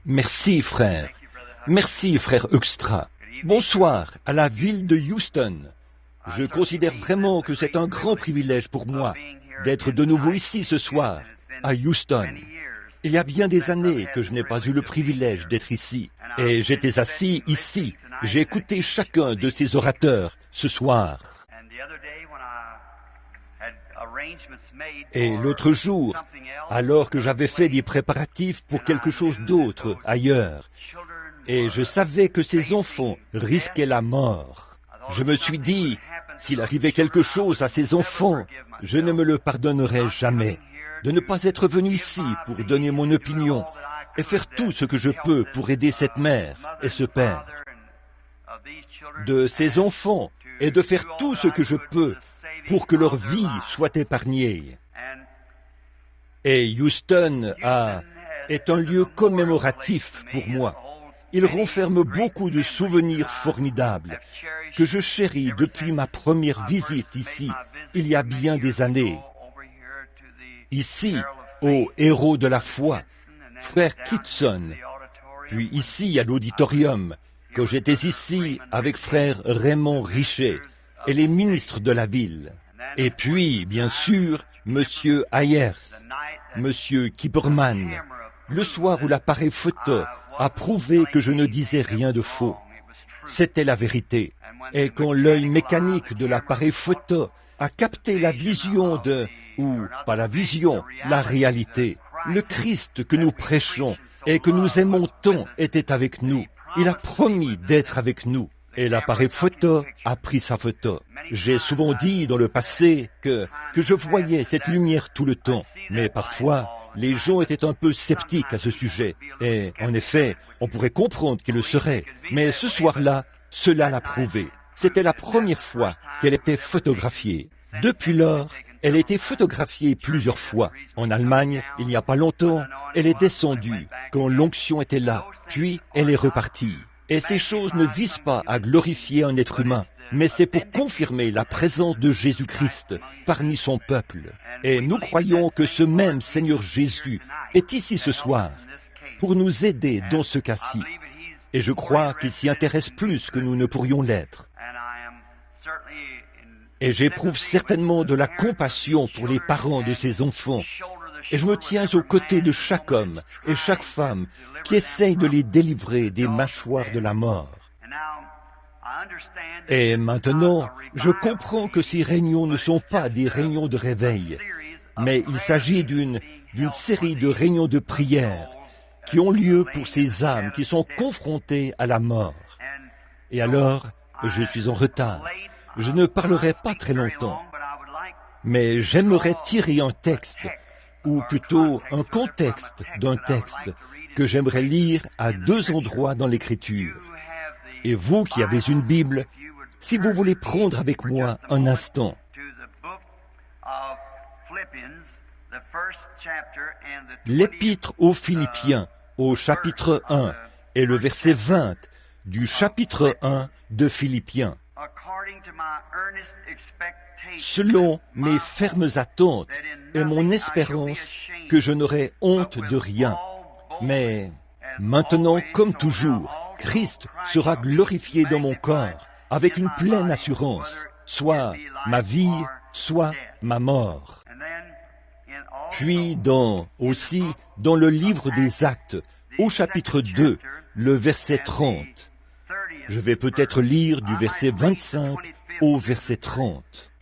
Merci, frère. Merci, frère Extra. Bonsoir à la ville de Houston. Je considère vraiment que c'est un grand privilège pour moi d'être de nouveau ici ce soir, à Houston. Il y a bien des années que je n'ai pas eu le privilège d'être ici. Et j'étais assis ici. J'ai écouté chacun de ces orateurs ce soir. Et l'autre jour, alors que j'avais fait des préparatifs pour quelque chose d'autre ailleurs, et je savais que ces enfants risquaient la mort, je me suis dit, s'il arrivait quelque chose à ces enfants, je ne me le pardonnerai jamais de ne pas être venu ici pour donner mon opinion et faire tout ce que je peux pour aider cette mère et ce père, de ces enfants, et de faire tout ce que je peux pour que leur vie soit épargnée. Et Houston est un lieu commémoratif pour moi. Il renferme beaucoup de souvenirs formidables que je chéris depuis ma première visite ici, il y a bien des années. Ici, au héros de la foi, frère Kitson, puis ici à l'auditorium, quand j'étais ici avec frère Raymond Richet et les ministres de la ville. Et puis, bien sûr, monsieur Ayers, monsieur Kipperman, le soir où l'appareil photo a prouvé que je ne disais rien de faux. C'était la vérité. Et quand l'œil mécanique de l'appareil photo a capté la vision pas la vision, la réalité, le Christ que nous prêchons et que nous aimons tant était avec nous. Il a promis d'être avec nous. Et l'appareil photo a pris sa photo. J'ai souvent dit dans le passé que je voyais cette lumière tout le temps, mais parfois, les gens étaient un peu sceptiques à ce sujet. Et en effet, on pourrait comprendre qu'il le serait. Mais ce soir-là, cela l'a prouvé. C'était la première fois qu'elle était photographiée. Depuis lors, elle a été photographiée plusieurs fois. En Allemagne, il n'y a pas longtemps, elle est descendue quand l'onction était là, puis elle est repartie. Et ces choses ne visent pas à glorifier un être humain, mais c'est pour confirmer la présence de Jésus-Christ parmi son peuple. Et nous croyons que ce même Seigneur Jésus est ici ce soir pour nous aider dans ce cas-ci. Et je crois qu'il s'y intéresse plus que nous ne pourrions l'être. Et j'éprouve certainement de la compassion pour les parents de ces enfants. Et je me tiens aux côtés de chaque homme et chaque femme qui essaye de les délivrer des mâchoires de la mort. Et maintenant, je comprends que ces réunions ne sont pas des réunions de réveil, mais il s'agit d'une série de réunions de prière qui ont lieu pour ces âmes qui sont confrontées à la mort. Et alors, je suis en retard. Je ne parlerai pas très longtemps, mais j'aimerais tirer un texte, ou plutôt un contexte d'un texte que j'aimerais lire à deux endroits dans l'Écriture. Et vous qui avez une Bible, si vous voulez prendre avec moi un instant. L'Épître aux Philippiens, au chapitre 1, et le verset 20 du chapitre 1 de Philippiens. Selon mes fermes attentes et mon espérance que je n'aurai honte de rien. Mais maintenant, comme toujours, Christ sera glorifié dans mon corps avec une pleine assurance, soit ma vie, soit ma mort. Puis aussi dans le livre des Actes, au chapitre 2, le verset 30. Je vais peut-être lire du verset 25 au verset 30.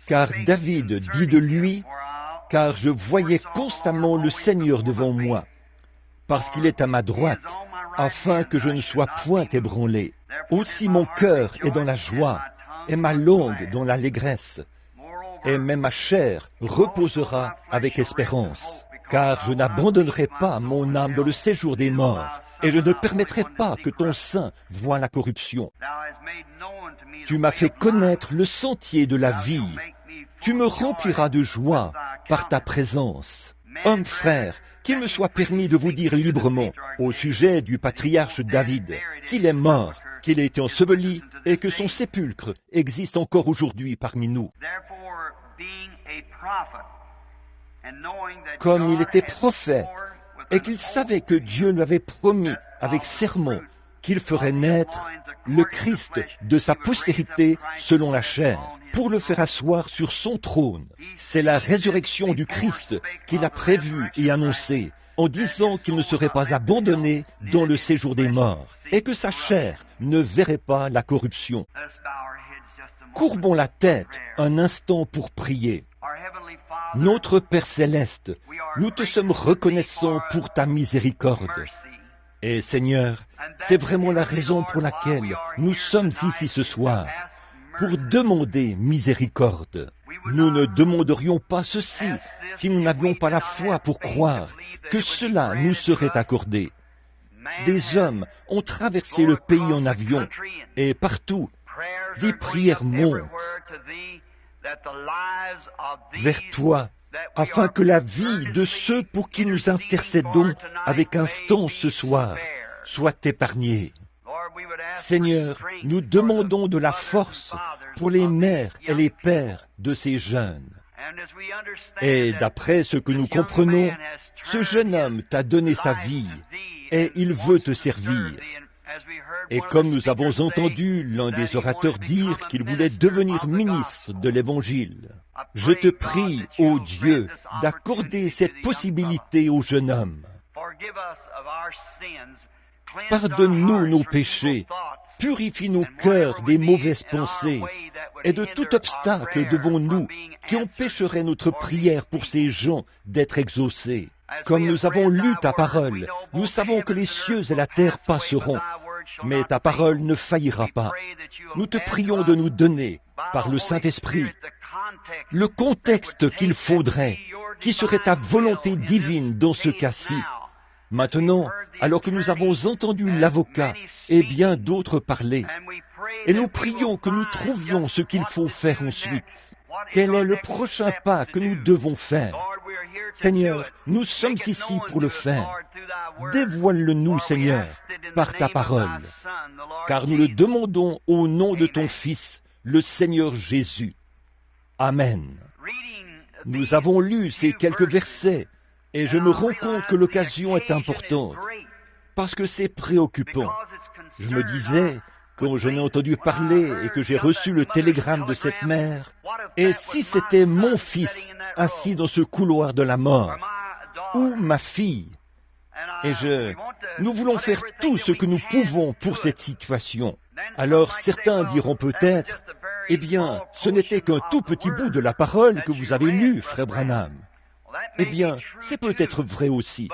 Car David dit de lui, « Car je voyais constamment le Seigneur devant moi, parce qu'il est à ma droite, afin que je ne sois point ébranlé. Aussi mon cœur est dans la joie, et ma langue dans l'allégresse, et même ma chair reposera avec espérance. Car je n'abandonnerai pas mon âme dans le séjour des morts, et je ne permettrai pas que ton sein voie la corruption. Tu m'as fait connaître le sentier de la vie. Tu me rempliras de joie par ta présence. Hommes frères, qu'il me soit permis de vous dire librement au sujet du patriarche David qu'il est mort, qu'il a été enseveli et que son sépulcre existe encore aujourd'hui parmi nous. Comme il était prophète et qu'il savait que Dieu lui avait promis avec serment qu'il ferait naître le Christ de sa postérité selon la chair, pour le faire asseoir sur son trône. C'est la résurrection du Christ qu'il a prévue et annoncée, en disant qu'il ne serait pas abandonné dans le séjour des morts, et que sa chair ne verrait pas la corruption. Courbons la tête un instant pour prier. Notre Père céleste, nous te sommes reconnaissants pour ta miséricorde. Et Seigneur, c'est vraiment la raison pour laquelle nous sommes ici ce soir, pour demander miséricorde. Nous ne demanderions pas ceci si nous n'avions pas la foi pour croire que cela nous serait accordé. Des hommes ont traversé le pays en avion, et partout, des prières montent vers toi, afin que la vie de ceux pour qui nous intercédons avec instance ce soir soit épargnée. Seigneur, nous demandons de la force pour les mères et les pères de ces jeunes. Et d'après ce que nous comprenons, ce jeune homme t'a donné sa vie et il veut te servir. Et comme nous avons entendu l'un des orateurs dire qu'il voulait devenir ministre de l'Évangile, je te prie, ô Dieu, d'accorder cette possibilité au jeune homme. Pardonne-nous nos péchés, purifie nos cœurs des mauvaises pensées et de tout obstacle devant nous qui empêcherait notre prière pour ces gens d'être exaucés. Comme nous avons lu ta parole, nous savons que les cieux et la terre passeront, mais ta parole ne faillira pas. Nous te prions de nous donner, par le Saint-Esprit, le contexte qu'il faudrait, qui serait ta volonté divine dans ce cas-ci. Maintenant, alors que nous avons entendu l'avocat et bien d'autres parler, et nous prions que nous trouvions ce qu'il faut faire ensuite. Quel est le prochain pas que nous devons faire? Seigneur, nous sommes ici pour le faire. Dévoile-le-nous, Seigneur, par ta parole, car nous le demandons au nom de ton Fils, le Seigneur Jésus. Amen. Nous avons lu ces quelques versets, et je me rends compte que l'occasion est importante, parce que c'est préoccupant. Je me disais, quand j'en ai entendu parler et que j'ai reçu le télégramme de cette mère, et si c'était mon fils assis dans ce couloir de la mort, ou ma fille, et nous voulons faire tout ce que nous pouvons pour cette situation. Alors certains diront peut-être, eh bien, ce n'était qu'un tout petit bout de la parole que vous avez lu, frère Branham. Eh bien, c'est peut-être vrai aussi.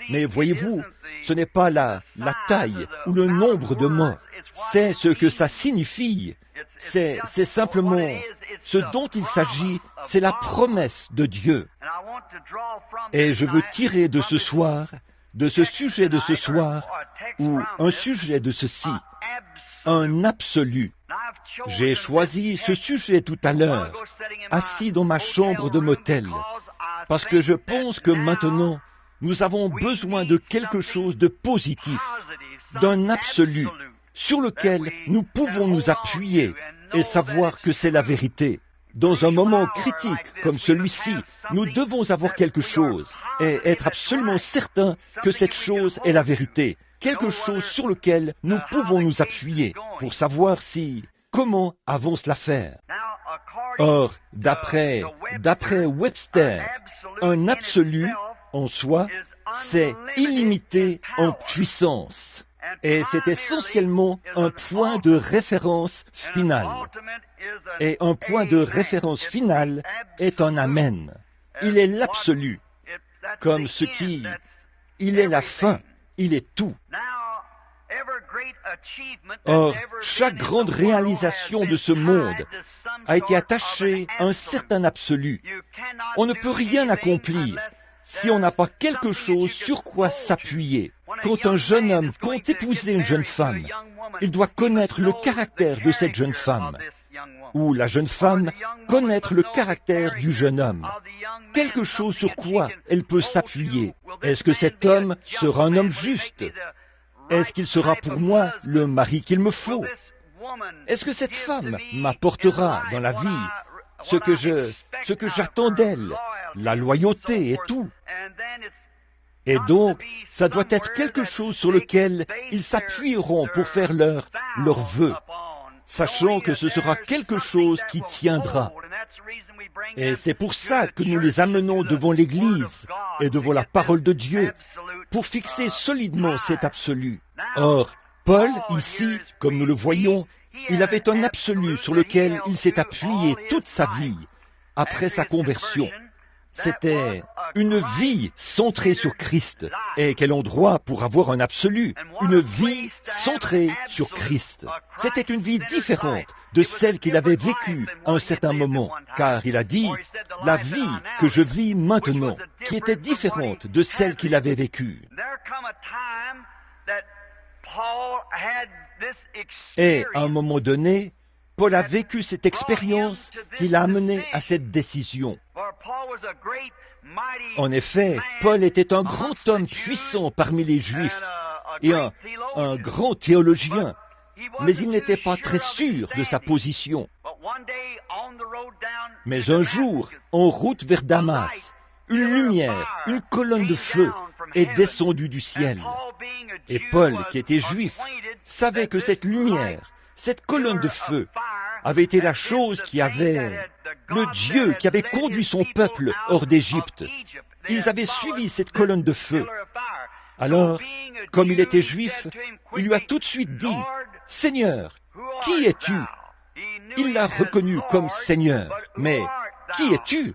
Mais voyez-vous, ce n'est pas la taille ou le nombre de mots. C'est ce que ça signifie. C'est simplement ce dont il s'agit, c'est la promesse de Dieu. Et je veux tirer de ce soir, de ce sujet de ce soir, ou un sujet de ceci, un absolu. J'ai choisi ce sujet tout à l'heure, assis dans ma chambre de motel, parce que je pense que maintenant, nous avons besoin de quelque chose de positif, d'un absolu, sur lequel nous pouvons nous appuyer et savoir que c'est la vérité. Dans un moment critique comme celui-ci, nous devons avoir quelque chose et être absolument certains que cette chose est la vérité, quelque chose sur lequel nous pouvons nous appuyer pour savoir comment avance l'affaire. Or, d'après Webster, un absolu en soi, c'est illimité en puissance. Et c'est essentiellement un point de référence final. Et un point de référence final est un amen. Il est l'absolu, comme il est la fin, il est tout. Or, chaque grande réalisation de ce monde a été attachée à un certain absolu. On ne peut rien accomplir si on n'a pas quelque chose sur quoi s'appuyer. Quand un jeune homme compte épouser une jeune femme, il doit connaître le caractère de cette jeune femme, ou la jeune femme connaître le caractère du jeune homme, quelque chose sur quoi elle peut s'appuyer. Est-ce que cet homme sera un homme juste? Est-ce qu'il sera pour moi le mari qu'il me faut? Est-ce que cette femme m'apportera dans la vie ce que j'attends d'elle, la loyauté et tout? Et donc, ça doit être quelque chose sur lequel ils s'appuieront pour faire leur vœu, sachant que ce sera quelque chose qui tiendra. Et c'est pour ça que nous les amenons devant l'Église et devant la parole de Dieu, pour fixer solidement cet absolu. Or, Paul, ici, comme nous le voyons, il avait un absolu sur lequel il s'est appuyé toute sa vie après sa conversion. C'était une vie centrée sur Christ. Et quel endroit pour avoir un absolu, une vie centrée sur Christ. C'était une vie différente de celle qu'il avait vécue à un certain moment, car il a dit, la vie que je vis maintenant, qui était différente de celle qu'il avait vécue. Et à un moment donné, Paul a vécu cette expérience qui l'a amené à cette décision. En effet, Paul était un grand homme puissant parmi les Juifs et un grand théologien, mais il n'était pas très sûr de sa position. Mais un jour, en route vers Damas, une lumière, une colonne de feu est descendue du ciel. Et Paul, qui était juif, savait que cette lumière, cette colonne de feu, avait été la chose qui avait, le Dieu qui avait conduit son peuple hors d'Égypte. Ils avaient suivi cette colonne de feu. Alors, comme il était juif, il lui a tout de suite dit, « Seigneur, qui es-tu » Il l'a reconnu comme Seigneur. Mais, qui es-tu ?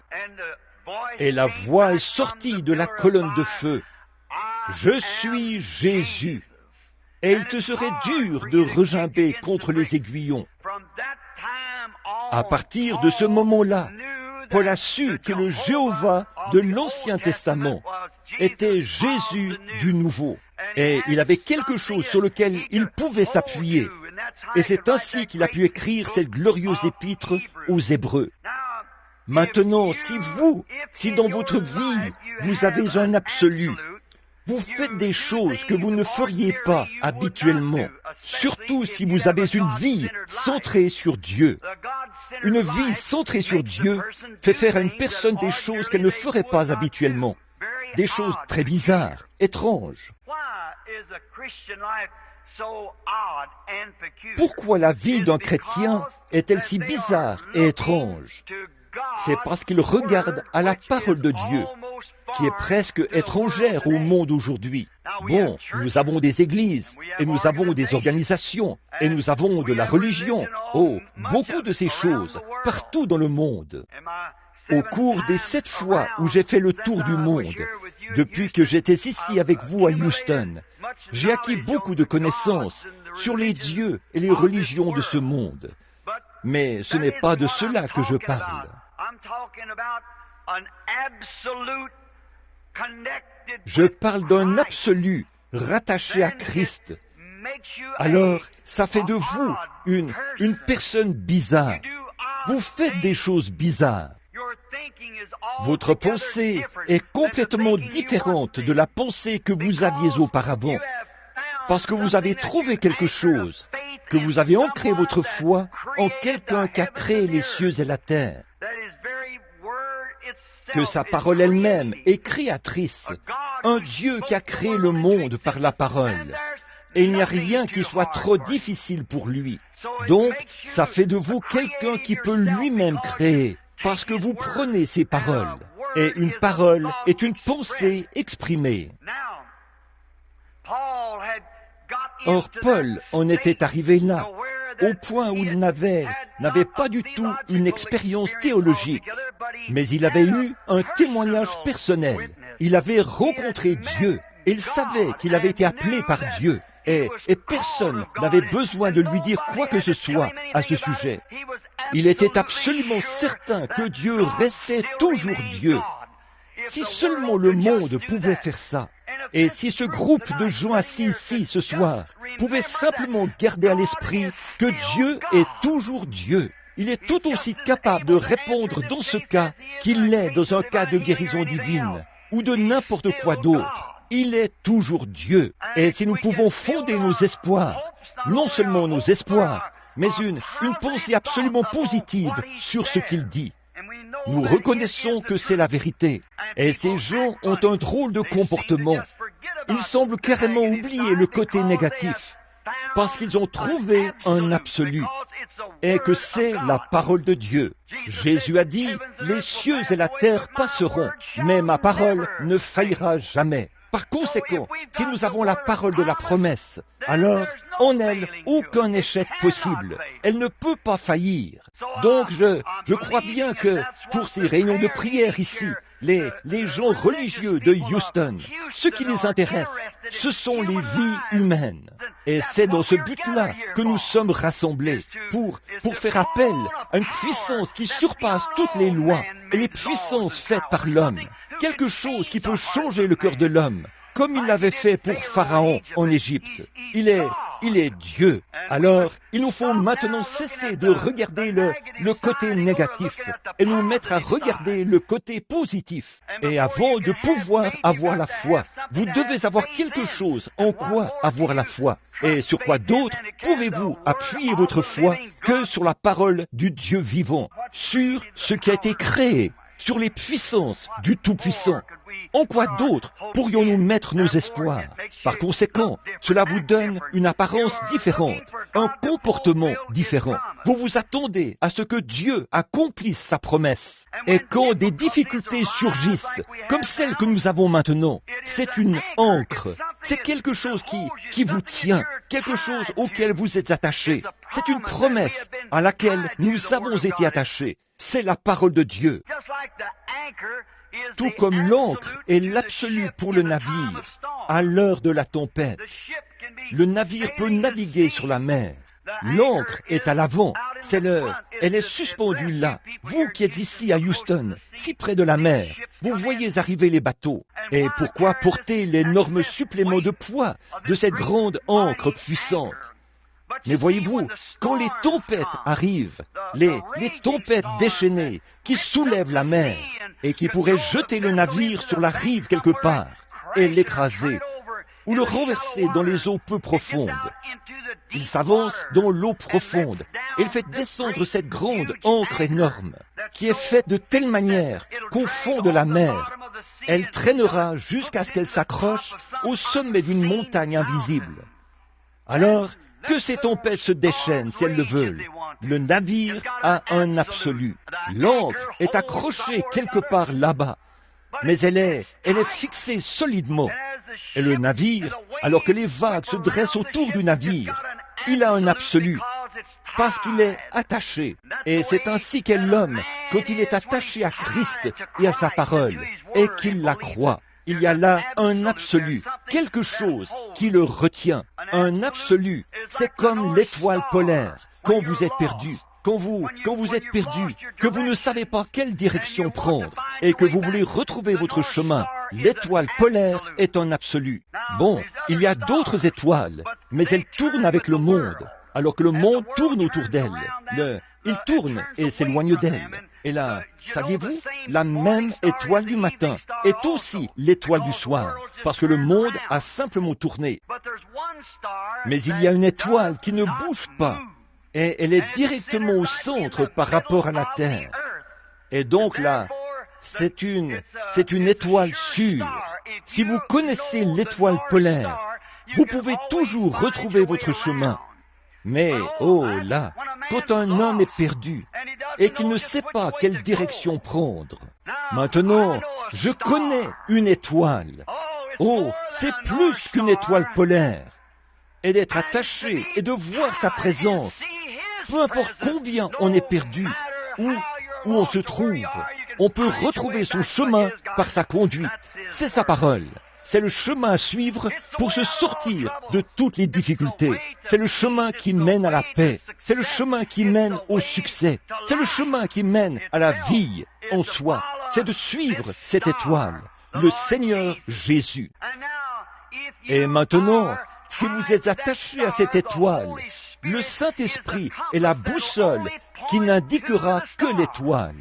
Et la voix est sortie de la colonne de feu. « Je suis Jésus. » Et il te serait dur de regimber contre les aiguillons. À partir de ce moment-là, Paul a su que le Jéhovah de l'Ancien Testament était Jésus du Nouveau. Et il avait quelque chose sur lequel il pouvait s'appuyer. Et c'est ainsi qu'il a pu écrire cette glorieuse épître aux Hébreux. Maintenant, si dans votre vie, vous avez un absolu, vous faites des choses que vous ne feriez pas habituellement, surtout si vous avez une vie centrée sur Dieu. Une vie centrée sur Dieu fait faire à une personne des choses qu'elle ne ferait pas habituellement, des choses très bizarres, étranges. Pourquoi la vie d'un chrétien est-elle si bizarre et étrange ? C'est parce qu'il regarde à la parole de Dieu, qui est presque étrangère au monde aujourd'hui. Bon, nous avons des églises, et nous avons des organisations, et nous avons de la religion. Oh, beaucoup de ces choses, partout dans le monde. Au cours des 7 fois où j'ai fait le tour du monde, depuis que j'étais ici avec vous à Houston, j'ai acquis beaucoup de connaissances sur les dieux et les religions de ce monde. Mais ce n'est pas de cela que je parle. Je parle d'un absolu rattaché à Christ. Alors, ça fait de vous une personne bizarre. Vous faites des choses bizarres. Votre pensée est complètement différente de la pensée que vous aviez auparavant, parce que vous avez trouvé quelque chose, que vous avez ancré votre foi en quelqu'un qui a créé les cieux et la terre, que sa parole elle-même est créatrice, un Dieu qui a créé le monde par la parole, et il n'y a rien qui soit trop difficile pour lui. Donc, ça fait de vous quelqu'un qui peut lui-même créer, parce que vous prenez ses paroles, et une parole est une pensée exprimée. Or, Paul en était arrivé là, au point où il n'avait pas du tout une expérience théologique, mais il avait eu un témoignage personnel. Il avait rencontré Dieu, et il savait qu'il avait été appelé par Dieu, et personne n'avait besoin de lui dire quoi que ce soit à ce sujet. Il était absolument certain que Dieu restait toujours Dieu. Si seulement le monde pouvait faire ça, et si ce groupe de gens assis ici ce soir pouvait simplement garder à l'esprit que Dieu est toujours Dieu, il est tout aussi capable de répondre dans ce cas qu'il l'est dans un cas de guérison divine ou de n'importe quoi d'autre. Il est toujours Dieu. Et si nous pouvons fonder nos espoirs, non seulement nos espoirs, mais une pensée absolument positive sur ce qu'il dit. Nous reconnaissons que c'est la vérité. Et ces gens ont un drôle de comportement. Ils semblent carrément oublier le côté négatif, parce qu'ils ont trouvé un absolu, et que c'est la parole de Dieu. Jésus a dit, « Les cieux et la terre passeront, mais ma parole ne faillira jamais. » Par conséquent, si nous avons la parole de la promesse, alors en elle, aucun échec possible. Elle ne peut pas faillir. Donc, je crois bien que pour ces réunions de prière ici, les gens religieux de Houston, ce qui les intéresse, ce sont les vies humaines. Et c'est dans ce but-là que nous sommes rassemblés, pour faire appel à une puissance qui surpasse toutes les lois et les puissances faites par l'homme. Quelque chose qui peut changer le cœur de l'homme, comme il l'avait fait pour Pharaon en Égypte. Il est Dieu. Alors, il nous faut maintenant cesser de regarder le côté négatif et nous mettre à regarder le côté positif. Et avant de pouvoir avoir la foi, vous devez avoir quelque chose en quoi avoir la foi. Et sur quoi d'autre pouvez-vous appuyer votre foi que sur la parole du Dieu vivant, sur ce qui a été créé, sur les puissances du Tout-Puissant? En quoi d'autre pourrions-nous mettre nos espoirs? Par conséquent, cela vous donne une apparence différente, un comportement différent. Vous vous attendez à ce que Dieu accomplisse sa promesse. Et quand des difficultés surgissent, comme celles que nous avons maintenant, c'est une ancre. C'est quelque chose qui vous tient, quelque chose auquel vous êtes attaché. C'est une promesse à laquelle nous avons été attachés. C'est la parole de Dieu. Tout comme l'encre est l'absolu pour le navire à l'heure de la tempête. Le navire peut naviguer sur la mer. L'encre est à l'avant. Elle est suspendue là. Vous qui êtes ici à Houston, si près de la mer, vous voyez arriver les bateaux. Et pourquoi porter l'énorme supplément de poids de cette grande ancre puissante? Mais voyez-vous, quand les tempêtes arrivent, les tempêtes déchaînées qui soulèvent la mer et qui pourraient jeter le navire sur la rive quelque part et l'écraser ou le renverser dans les eaux peu profondes, il s'avance dans l'eau profonde et il fait descendre cette grande ancre énorme qui est faite de telle manière qu'au fond de la mer, elle traînera jusqu'à ce qu'elle s'accroche au sommet d'une montagne invisible. Alors, que ces tempêtes se déchaînent si elles le veulent. Le navire a un absolu. L'ancre est accrochée quelque part là-bas, mais elle est fixée solidement. Et le navire, alors que les vagues se dressent autour du navire, il a un absolu, parce qu'il est attaché. Et c'est ainsi qu'est l'homme quand il est attaché à Christ et à sa parole, et qu'il la croit. Il y a là un absolu, quelque chose qui le retient. Un absolu, c'est comme l'étoile polaire. Quand vous êtes perdu, quand vous êtes perdu, que vous ne savez pas quelle direction prendre et que vous voulez retrouver votre chemin, l'étoile polaire est un absolu. Bon, il y a d'autres étoiles, mais elles tournent avec le monde, alors que le monde tourne autour d'elle. Il tourne et s'éloigne d'elle. Et là, saviez-vous, la même étoile du matin est aussi l'étoile du soir, parce que le monde a simplement tourné. Mais il y a une étoile qui ne bouge pas, et elle est directement au centre par rapport à la Terre. Et donc là, c'est une étoile sûre. Si vous connaissez l'étoile polaire, vous pouvez toujours retrouver votre chemin. Mais, oh là, quand un homme est perdu et qu'il ne sait pas quelle direction prendre, maintenant, je connais une étoile. Oh, c'est plus qu'une étoile polaire. Et d'être attaché et de voir sa présence, peu importe combien on est perdu, où on se trouve, on peut retrouver son chemin par sa conduite. C'est sa parole. C'est le chemin à suivre pour se sortir de toutes les difficultés. C'est le chemin qui mène à la paix. C'est le chemin qui mène au succès. C'est le chemin qui mène à la vie en soi. C'est de suivre cette étoile, le Seigneur Jésus. Et maintenant, si vous êtes attaché à cette étoile, le Saint-Esprit est la boussole qui n'indiquera que l'étoile.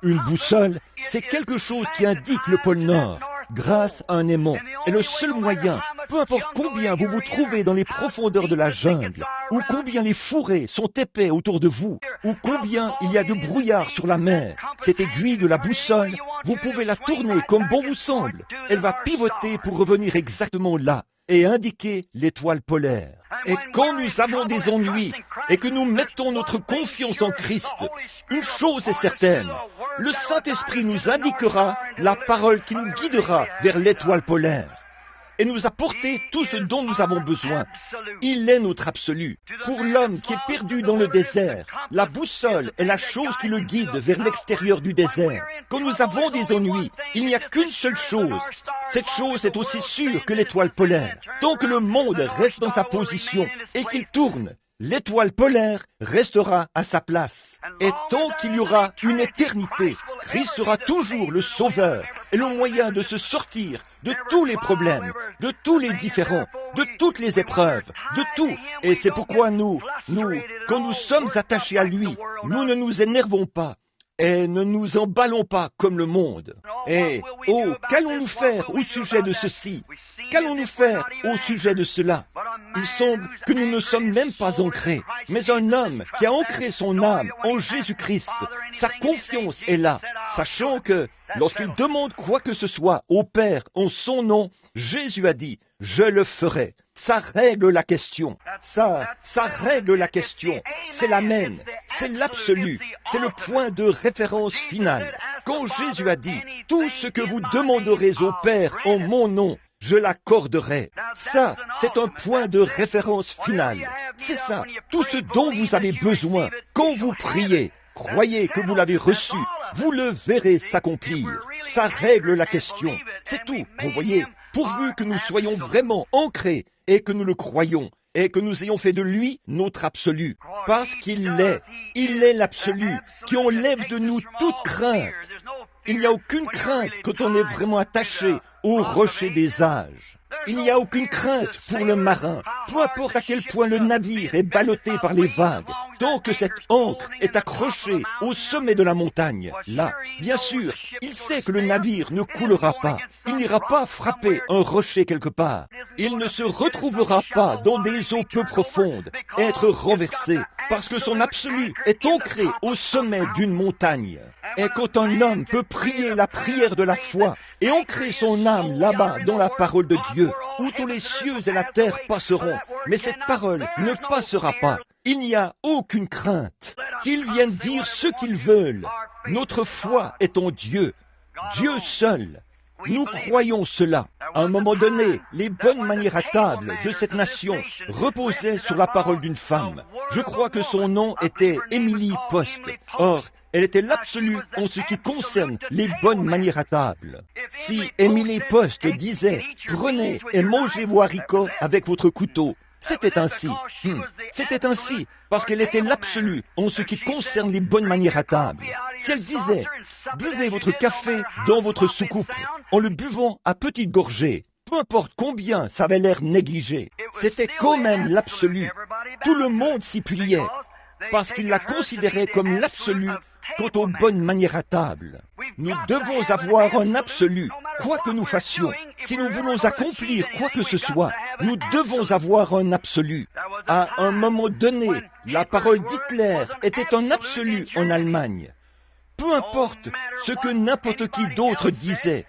Une boussole, c'est quelque chose qui indique le pôle Nord grâce à un aimant. Et le seul moyen Peu importe combien vous vous trouvez dans les profondeurs de la jungle, ou combien les fourrés sont épais autour de vous, ou combien il y a de brouillard sur la mer, cette aiguille de la boussole, vous pouvez la tourner comme bon vous semble. Elle va pivoter pour revenir exactement là et indiquer l'étoile polaire. Et quand nous avons des ennuis et que nous mettons notre confiance en Christ, une chose est certaine, le Saint-Esprit nous indiquera la parole qui nous guidera vers l'étoile polaire et nous apporter tout ce dont nous avons besoin. Il est notre absolu. Pour l'homme qui est perdu dans le désert, la boussole est la chose qui le guide vers l'extérieur du désert. Quand nous avons des ennuis, il n'y a qu'une seule chose. Cette chose est aussi sûre que l'étoile polaire. Tant que le monde reste dans sa position et qu'il tourne, l'étoile polaire restera à sa place. Et tant qu'il y aura une éternité, Christ sera toujours le sauveur et le moyen de se sortir de tous les problèmes, de tous les différends, de toutes les épreuves, de tout. Et c'est pourquoi quand nous sommes attachés à lui, nous ne nous énervons pas et ne nous emballons pas comme le monde. Et, qu'allons-nous faire au sujet de ceci? Qu'allons-nous faire au sujet de cela? Il semble que nous ne sommes même pas ancrés, mais un homme qui a ancré son âme en Jésus-Christ, sa confiance est là, sachant que lorsqu'il demande quoi que ce soit au Père en son nom, Jésus a dit « Je le ferai ». Ça règle la question. Ça règle la question. C'est l'amen. C'est l'absolu. C'est le point de référence final. Quand Jésus a dit « Tout ce que vous demanderez au Père en mon nom, je l'accorderai ». Ça, c'est un point de référence final. C'est ça, tout ce dont vous avez besoin. Quand vous priez, croyez que vous l'avez reçu. Vous le verrez s'accomplir. Ça règle la question. C'est tout, vous voyez. Pourvu que nous soyons vraiment ancrés et que nous le croyons et que nous ayons fait de lui notre absolu. Parce qu'il est l'absolu qui enlève de nous toute crainte. Il n'y a aucune crainte quand on est vraiment attaché au rocher des âges. Il n'y a aucune crainte pour le marin, peu importe à quel point le navire est ballotté par les vagues, tant que cette ancre est accrochée au sommet de la montagne. Là, bien sûr, il sait que le navire ne coulera pas. Il n'ira pas frapper un rocher quelque part. Il ne se retrouvera pas dans des eaux peu profondes, être renversé, parce que son absolu est ancré au sommet d'une montagne. Et quand un homme peut prier la prière de la foi et ancrer son âme là-bas dans la parole de Dieu, où tous les cieux et la terre passeront, mais cette parole ne passera pas. Il n'y a aucune crainte. Qu'ils viennent dire ce qu'ils veulent. Notre foi est en Dieu. Dieu seul. Nous croyons cela. À un moment donné, les bonnes manières à table de cette nation reposaient sur la parole d'une femme. Je crois que son nom était Emily Post. Or, elle était l'absolu en ce qui concerne les bonnes manières à table. Si Emily Post disait « Prenez et mangez vos haricots avec votre couteau », c'était ainsi. C'était ainsi parce qu'elle était l'absolu en ce qui concerne les bonnes manières à table. Si elle disait « Buvez votre café dans votre soucoupe en le buvant à petites gorgées », peu importe combien ça avait l'air négligé, c'était quand même l'absolu. Tout le monde s'y pliait parce qu'il la considérait comme l'absolu quant aux bonnes manières à table. Nous devons avoir un absolu, quoi que nous fassions. Si nous voulons accomplir quoi que ce soit, nous devons avoir un absolu. À un moment donné, la parole d'Hitler était un absolu en Allemagne. Peu importe ce que n'importe qui d'autre disait,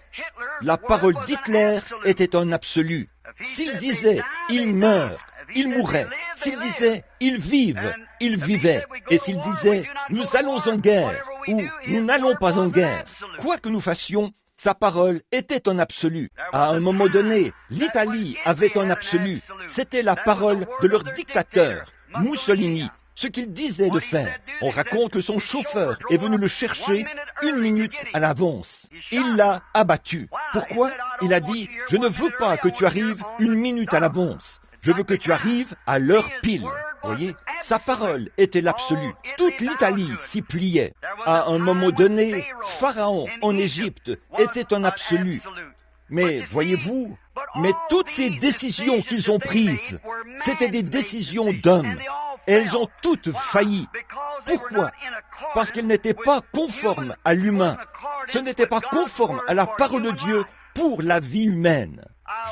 la parole d'Hitler était un absolu. S'il disait « il meurt », il mourait. S'il disait « ils vivent », ils vivaient. Et s'il disait « nous allons en guerre » ou « nous n'allons pas en guerre », quoi que nous fassions, sa parole était un absolu. À un moment donné, l'Italie avait un absolu. C'était la parole de leur dictateur, Mussolini, ce qu'il disait de faire. On raconte que son chauffeur est venu le chercher 1 minute à l'avance. Il l'a abattu. Pourquoi? Il a dit « je ne veux pas que tu arrives 1 minute à l'avance. Je veux que tu arrives à l'heure pile. » Voyez, sa parole était l'absolu. Toute l'Italie s'y pliait. À un moment donné, Pharaon en Égypte était un absolu. Mais voyez-vous, toutes ces décisions qu'ils ont prises, c'était des décisions d'hommes. Elles ont toutes failli. Pourquoi? Parce qu'elles n'étaient pas conformes à l'humain. Ce n'était pas conforme à la parole de Dieu pour la vie humaine.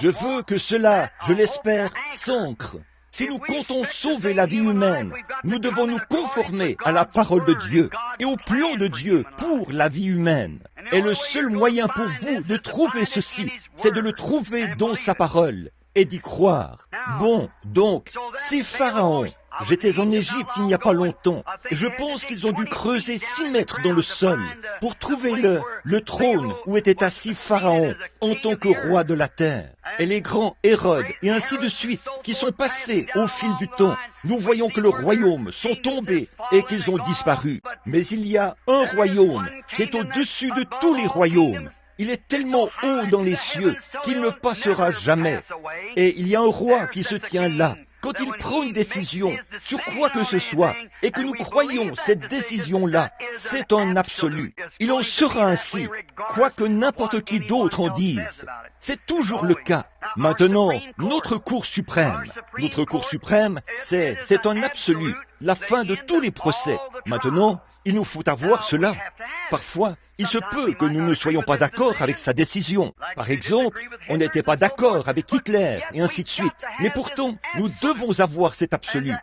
Je veux que cela, je l'espère, s'ancre. Si nous comptons sauver la vie humaine, nous devons nous conformer à la parole de Dieu et au plan de Dieu pour la vie humaine. Et le seul moyen pour vous de trouver ceci, c'est de le trouver dans sa parole et d'y croire. Bon, donc, si Pharaon, j'étais en Égypte il n'y a pas longtemps, et je pense qu'ils ont dû creuser 6 mètres dans le sol pour trouver le trône où était assis Pharaon en tant que roi de la terre. Et les grands Hérode et ainsi de suite qui sont passés au fil du temps, nous voyons que le royaume sont tombés et qu'ils ont disparu. Mais il y a un royaume qui est au-dessus de tous les royaumes. Il est tellement haut dans les cieux qu'il ne passera jamais. Et il y a un roi qui se tient là. Quand il prend une décision sur quoi que ce soit, et que nous croyons cette décision-là, c'est un absolu. Il en sera ainsi, quoi que n'importe qui d'autre en dise. C'est toujours le cas. Maintenant, notre Cour suprême, c'est un absolu, la fin de tous les procès. Maintenant, il nous faut avoir cela. Parfois, il se peut que nous ne soyons pas d'accord avec sa décision. Par exemple, on n'était pas d'accord avec Hitler et ainsi de suite. Mais pourtant, nous devons avoir cet absolu.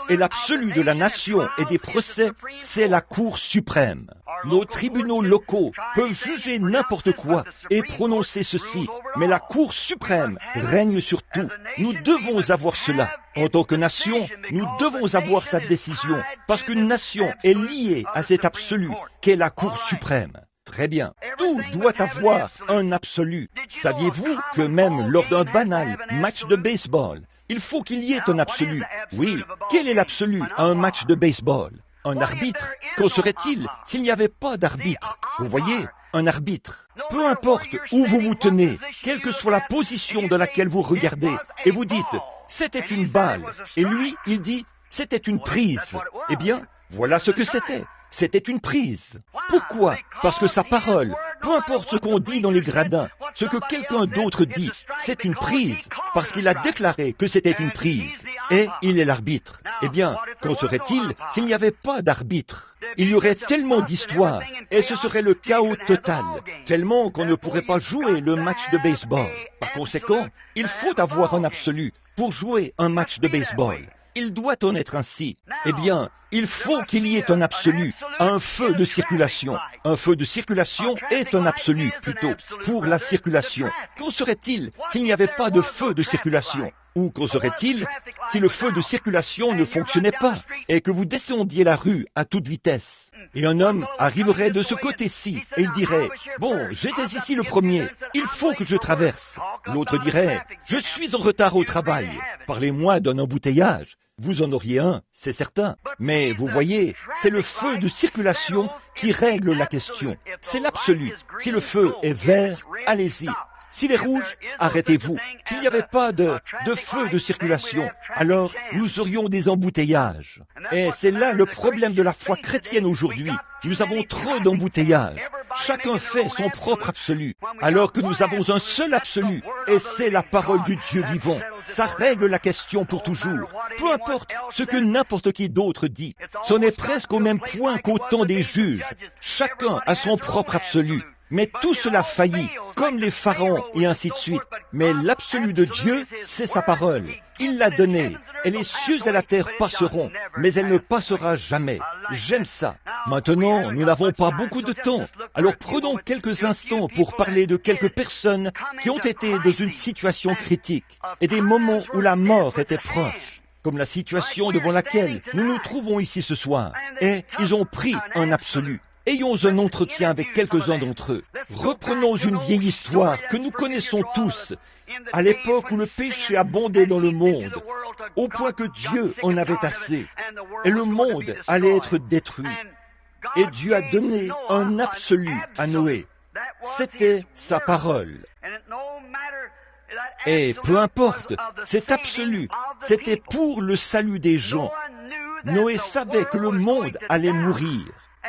Et l'absolu de la nation et des procès, c'est la Cour suprême. Nos tribunaux locaux peuvent juger n'importe quoi et prononcer ceci, mais la Cour suprême règne sur tout. Nous devons avoir cela. En tant que nation, nous devons avoir sa décision, parce qu'une nation est liée à cet absolu qu'est la Cour suprême. Très bien. Tout doit avoir un absolu. Saviez-vous que même lors d'un banal match de baseball, il faut qu'il y ait un absolu? Oui, quel est l'absolu à un match de baseball? Un arbitre. Qu'en serait-il s'il n'y avait pas d'arbitre? Vous voyez, un arbitre. Peu importe où vous vous tenez, quelle que soit la position de laquelle vous regardez, et vous dites, c'était une balle. Et lui, il dit, c'était une prise. Eh bien, voilà ce que c'était. C'était une prise. Pourquoi? Parce que sa parole, peu importe ce qu'on dit dans les gradins, ce que quelqu'un d'autre dit, c'est une prise, parce qu'il a déclaré que c'était une prise. Et il est l'arbitre. Eh bien, qu'en serait-il s'il n'y avait pas d'arbitre? Il y aurait tellement d'histoires, et ce serait le chaos total, tellement qu'on ne pourrait pas jouer le match de baseball. Par conséquent, il faut avoir un absolu pour jouer un match de baseball. Il doit en être ainsi. Eh bien, il faut qu'il y ait un absolu, un feu de circulation. Un feu de circulation est un absolu, plutôt, pour la circulation. Qu'en serait-il s'il n'y avait pas de feu de circulation? Ou qu'en serait-il si le feu de circulation ne fonctionnait pas et que vous descendiez la rue à toute vitesse? Et un homme arriverait de ce côté-ci et il dirait, « Bon, j'étais ici le premier, il faut que je traverse. » L'autre dirait, « Je suis en retard au travail. Parlez-moi d'un embouteillage. » Vous en auriez un, c'est certain. Mais vous voyez, c'est le feu de circulation qui règle la question. C'est l'absolu. Si le feu est vert, allez-y. S'il est rouge, arrêtez-vous. S'il n'y avait pas de feu de circulation, alors nous aurions des embouteillages. Et c'est là le problème de la foi chrétienne aujourd'hui. Nous avons trop d'embouteillages. Chacun fait son propre absolu, alors que nous avons un seul absolu, et c'est la parole du Dieu vivant. Ça règle la question pour toujours. Peu importe ce que n'importe qui d'autre dit. C'en est presque au même point qu'au temps des juges. Chacun a son propre absolu. Mais tout cela faillit, comme les pharaons et ainsi de suite. Mais l'absolu de Dieu, c'est sa parole. Il l'a donnée, et les cieux et la terre passeront, mais elle ne passera jamais. J'aime ça. Maintenant, nous n'avons pas beaucoup de temps. Alors prenons quelques instants pour parler de quelques personnes qui ont été dans une situation critique et des moments où la mort était proche, comme la situation devant laquelle nous nous trouvons ici ce soir. Et ils ont pris un absolu. Ayons un entretien avec quelques-uns d'entre eux. Reprenons une vieille histoire que nous connaissons tous, à l'époque où le péché abondait dans le monde, au point que Dieu en avait assez, et le monde allait être détruit. Et Dieu a donné un absolu à Noé. C'était sa parole. Et peu importe, cet absolu, c'était pour le salut des gens. Noé savait que le monde allait mourir.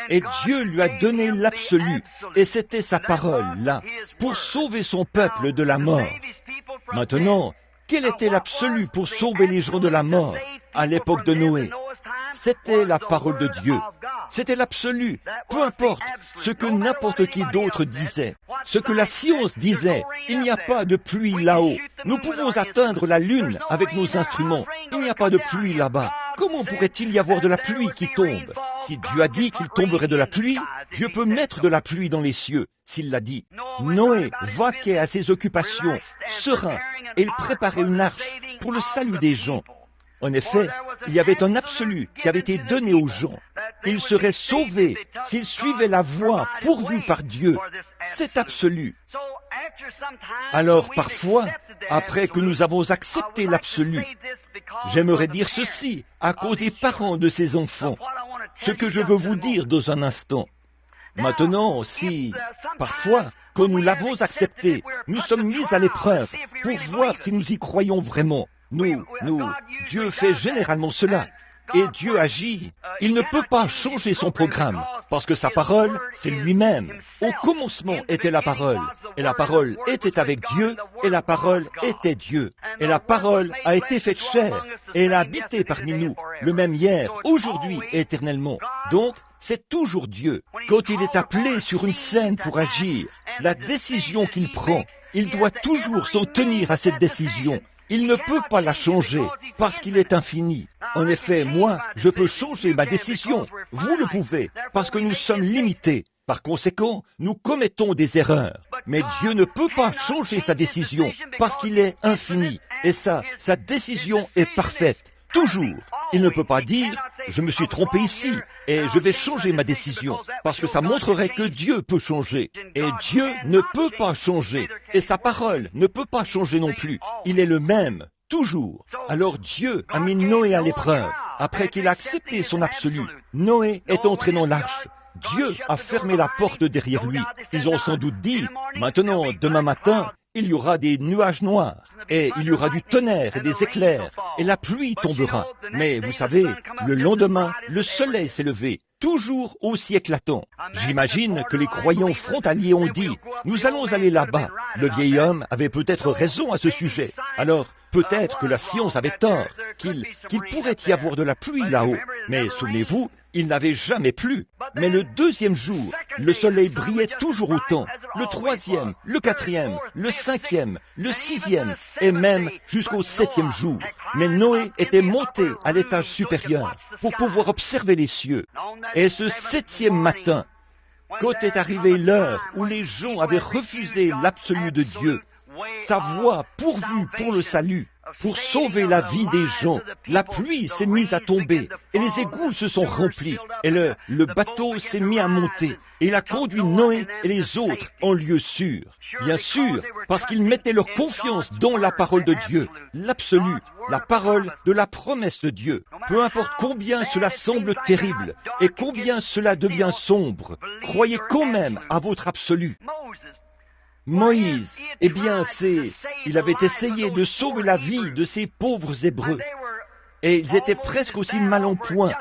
Et Dieu lui a donné l'absolu, et c'était sa parole, là, pour sauver son peuple de la mort. Maintenant, quel était l'absolu pour sauver les gens de la mort à l'époque de Noé? C'était la parole de Dieu. C'était l'absolu, peu importe ce que n'importe qui d'autre disait, ce que la science disait. Il n'y a pas de pluie là-haut. Nous pouvons atteindre la Lune avec nos instruments. Il n'y a pas de pluie là-bas. Comment pourrait-il y avoir de la pluie qui tombe? Si Dieu a dit qu'il tomberait de la pluie, Dieu peut mettre de la pluie dans les cieux, s'il l'a dit. Noé vaquait à ses occupations, serein, et il préparait une arche pour le salut des gens. En effet, il y avait un absolu qui avait été donné aux gens. Ils seraient sauvés s'ils suivaient la voie pourvue par Dieu. C'est absolu. Alors parfois, après que nous avons accepté l'absolu, j'aimerais dire ceci à cause des parents de ces enfants, ce que je veux vous dire dans un instant. Maintenant, si, parfois, quand nous l'avons accepté, nous sommes mis à l'épreuve pour voir si nous y croyons vraiment. Dieu fait généralement cela. Et Dieu agit. Il ne peut pas changer son programme, parce que sa parole, c'est lui-même. Au commencement était la parole, et la parole était avec Dieu, et la parole était Dieu. Et la parole a été faite chair, et elle a habité parmi nous, le même hier, aujourd'hui et éternellement. Donc, c'est toujours Dieu. Quand il est appelé sur une scène pour agir, la décision qu'il prend, il doit toujours s'en tenir à cette décision. Il ne peut pas la changer parce qu'il est infini. En effet, moi, je peux changer ma décision. Vous le pouvez parce que nous sommes limités. Par conséquent, nous commettons des erreurs. Mais Dieu ne peut pas changer sa décision parce qu'il est infini. Et sa décision est parfaite. Toujours. Il ne peut pas dire « je me suis trompé ici et je vais changer ma décision » parce que ça montrerait que Dieu peut changer. Et Dieu ne peut pas changer. Et sa parole ne peut pas changer non plus. Il est le même, toujours. Alors Dieu a mis Noé à l'épreuve. Après qu'il a accepté son absolu, Noé est entré dans l'arche. Dieu a fermé la porte derrière lui. Ils ont sans doute dit « maintenant, demain matin, il y aura des nuages noirs, et il y aura du tonnerre et des éclairs, et la pluie tombera. » Mais vous savez, le lendemain, le soleil s'est levé, toujours aussi éclatant. J'imagine que les croyants frontaliers ont dit « nous allons aller là-bas ». Le vieil homme avait peut-être raison à ce sujet. Alors, peut-être que la science avait tort, qu'il pourrait y avoir de la pluie là-haut. Mais souvenez-vous, il n'avait jamais plu. Mais le deuxième jour, le soleil brillait toujours autant. Le troisième, le quatrième, le cinquième, le sixième, et même jusqu'au septième jour. Mais Noé était monté à l'étage supérieur pour pouvoir observer les cieux. Et ce septième matin, quand est arrivée l'heure où les gens avaient refusé l'absolu de Dieu, sa voie pourvue pour le salut, pour sauver la vie des gens, la pluie s'est mise à tomber et les égouts se sont remplis et le bateau s'est mis à monter et il a conduit Noé et les autres en lieu sûr. Bien sûr, parce qu'ils mettaient leur confiance dans la parole de Dieu, l'absolu, la parole de la promesse de Dieu. Peu importe combien cela semble terrible et combien cela devient sombre, croyez quand même à votre absolu. Moïse, eh bien, il avait essayé de sauver la vie de ces pauvres Hébreux. Et ils étaient presque aussi mal en point,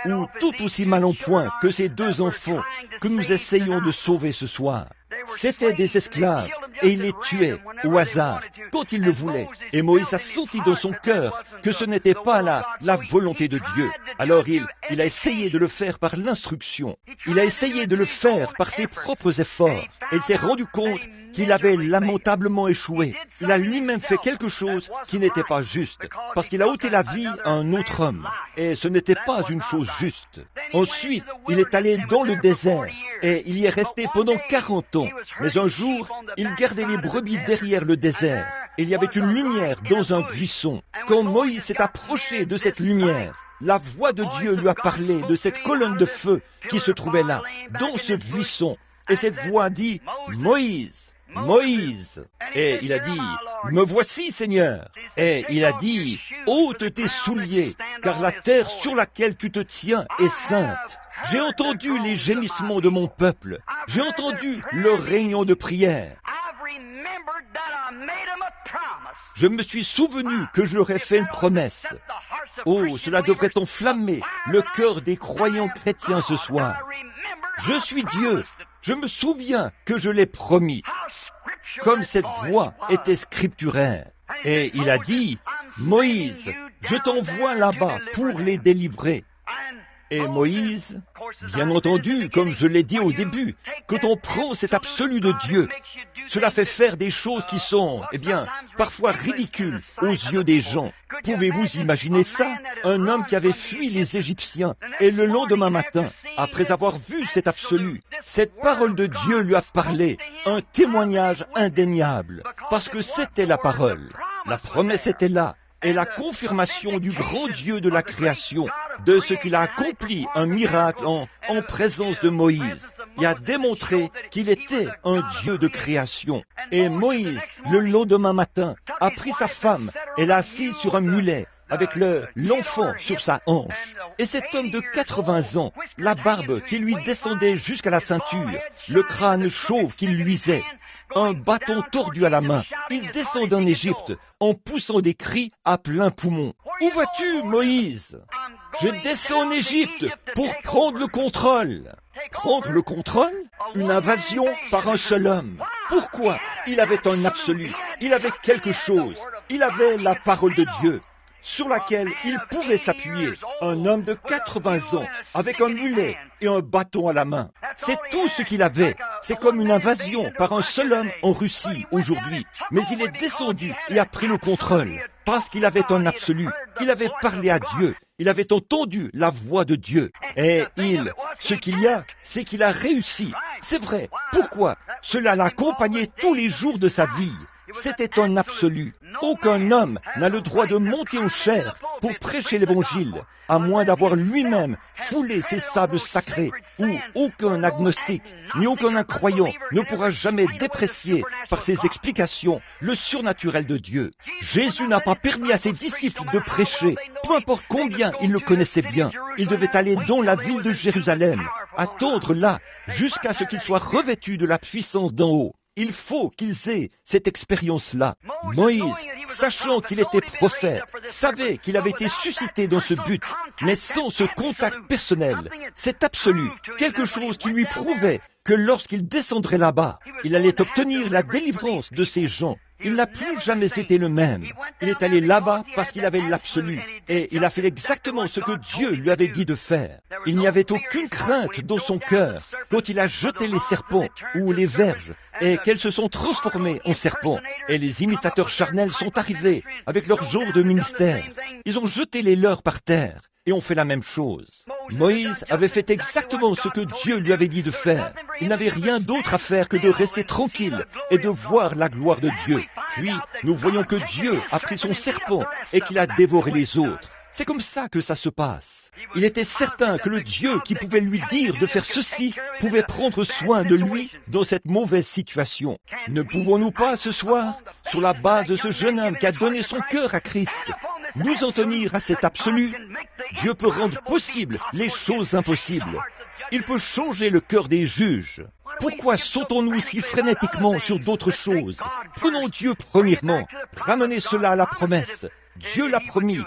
ou tout aussi mal en point que ces deux enfants que nous essayons de sauver ce soir. C'étaient des esclaves, et il les tuait au hasard, quand il le voulait. Et Moïse a senti dans son cœur que ce n'était pas la volonté de Dieu. Alors il a essayé de le faire par l'instruction. Il a essayé de le faire par ses propres efforts. Et il s'est rendu compte qu'il avait lamentablement échoué. Il a lui-même fait quelque chose qui n'était pas juste, parce qu'il a ôté la vie à un autre homme. Et ce n'était pas une chose juste. Ensuite, il est allé dans le désert, et il y est resté pendant 40 ans. Mais un jour, il gardait les brebis derrière le désert. Il y avait une lumière dans un buisson. Quand Moïse s'est approché de cette lumière, la voix de Dieu lui a parlé de cette colonne de feu qui se trouvait là, dans ce buisson. Et cette voix dit « Moïse, Moïse !» Et il a dit « Me voici, Seigneur !» Et il a dit « ôte tes souliers, car la terre sur laquelle tu te tiens est sainte. » J'ai entendu les gémissements de mon peuple. J'ai entendu leur réunion de prière. Je me suis souvenu que je leur ai fait une promesse. Oh, cela devrait enflammer le cœur des croyants chrétiens ce soir. Je suis Dieu. Je me souviens que je l'ai promis. Comme cette voix était scripturaire. Et il a dit, Moïse, je t'envoie là-bas pour les délivrer. Et Moïse, Bien entendu, comme je l'ai dit au début, quand on prend cet absolu de Dieu, cela fait faire des choses qui sont, parfois ridicules aux yeux des gens. Pouvez-vous imaginer ça? Un homme qui avait fui les Égyptiens et le lendemain matin, après avoir vu cet absolu, cette parole de Dieu lui a parlé, un témoignage indéniable, parce que c'était la parole. La promesse était là, et la confirmation du grand Dieu de la création, de ce qu'il a accompli, un miracle en présence de Moïse, et a démontré qu'il était un Dieu de création. Et Moïse, le lendemain matin, a pris sa femme et l'a assise sur un mulet, avec l'enfant sur sa hanche. Et cet homme de 80 ans, la barbe qui lui descendait jusqu'à la ceinture, le crâne chauve qui luisait, un bâton tordu à la main, il descend en Égypte en poussant des cris à plein poumon. « Où vas-tu, Moïse ?»« Je descends en Égypte pour prendre le contrôle. » Prendre le contrôle? Une invasion par un seul homme. Pourquoi? Il avait un absolu, il avait quelque chose, il avait la parole de Dieu, sur laquelle il pouvait s'appuyer. Un homme de 80 ans, avec un mulet et un bâton à la main. C'est tout ce qu'il avait. C'est comme une invasion par un seul homme en Russie aujourd'hui. Mais il est descendu et a pris le contrôle, parce qu'il avait un absolu. Il avait parlé à Dieu. Il avait entendu la voix de Dieu. Et ce qu'il y a, c'est qu'il a réussi. C'est vrai. Pourquoi? Cela l'a accompagné tous les jours de sa vie. C'était un absolu. Aucun homme n'a le droit de monter aux chairs pour prêcher l'évangile, à moins d'avoir lui-même foulé ces sables sacrés, où aucun agnostique ni aucun incroyant ne pourra jamais déprécier par ses explications le surnaturel de Dieu. Jésus n'a pas permis à ses disciples de prêcher, peu importe combien ils le connaissaient bien. Ils devaient aller dans la ville de Jérusalem, attendre là, jusqu'à ce qu'ils soient revêtus de la puissance d'en haut. Il faut qu'ils aient cette expérience-là. Moïse, sachant qu'il était prophète, savait qu'il avait été suscité dans ce but, mais sans ce contact personnel, cet absolu, quelque chose qui lui prouvait que lorsqu'il descendrait là-bas, il allait obtenir la délivrance de ces gens. Il n'a plus jamais été le même. Il est allé là-bas parce qu'il avait l'absolu. Et il a fait exactement ce que Dieu lui avait dit de faire. Il n'y avait aucune crainte dans son cœur quand il a jeté les serpents ou les verges et qu'elles se sont transformées en serpents. Et les imitateurs charnels sont arrivés avec leur jour de ministère. Ils ont jeté les leurs par terre et ont fait la même chose. Moïse avait fait exactement ce que Dieu lui avait dit de faire. Il n'avait rien d'autre à faire que de rester tranquille et de voir la gloire de Dieu. Puis, nous voyons que Dieu a pris son serpent et qu'il a dévoré les autres. C'est comme ça que ça se passe. Il était certain que le Dieu qui pouvait lui dire de faire ceci pouvait prendre soin de lui dans cette mauvaise situation. Ne pouvons-nous pas ce soir, sur la base de ce jeune homme qui a donné son cœur à Christ, nous en tenir à cet absolu? Dieu peut rendre possible les choses impossibles. Il peut changer le cœur des juges. Pourquoi sautons-nous si frénétiquement sur d'autres choses? Prenons Dieu premièrement. Ramenez cela à la promesse. Dieu l'a promis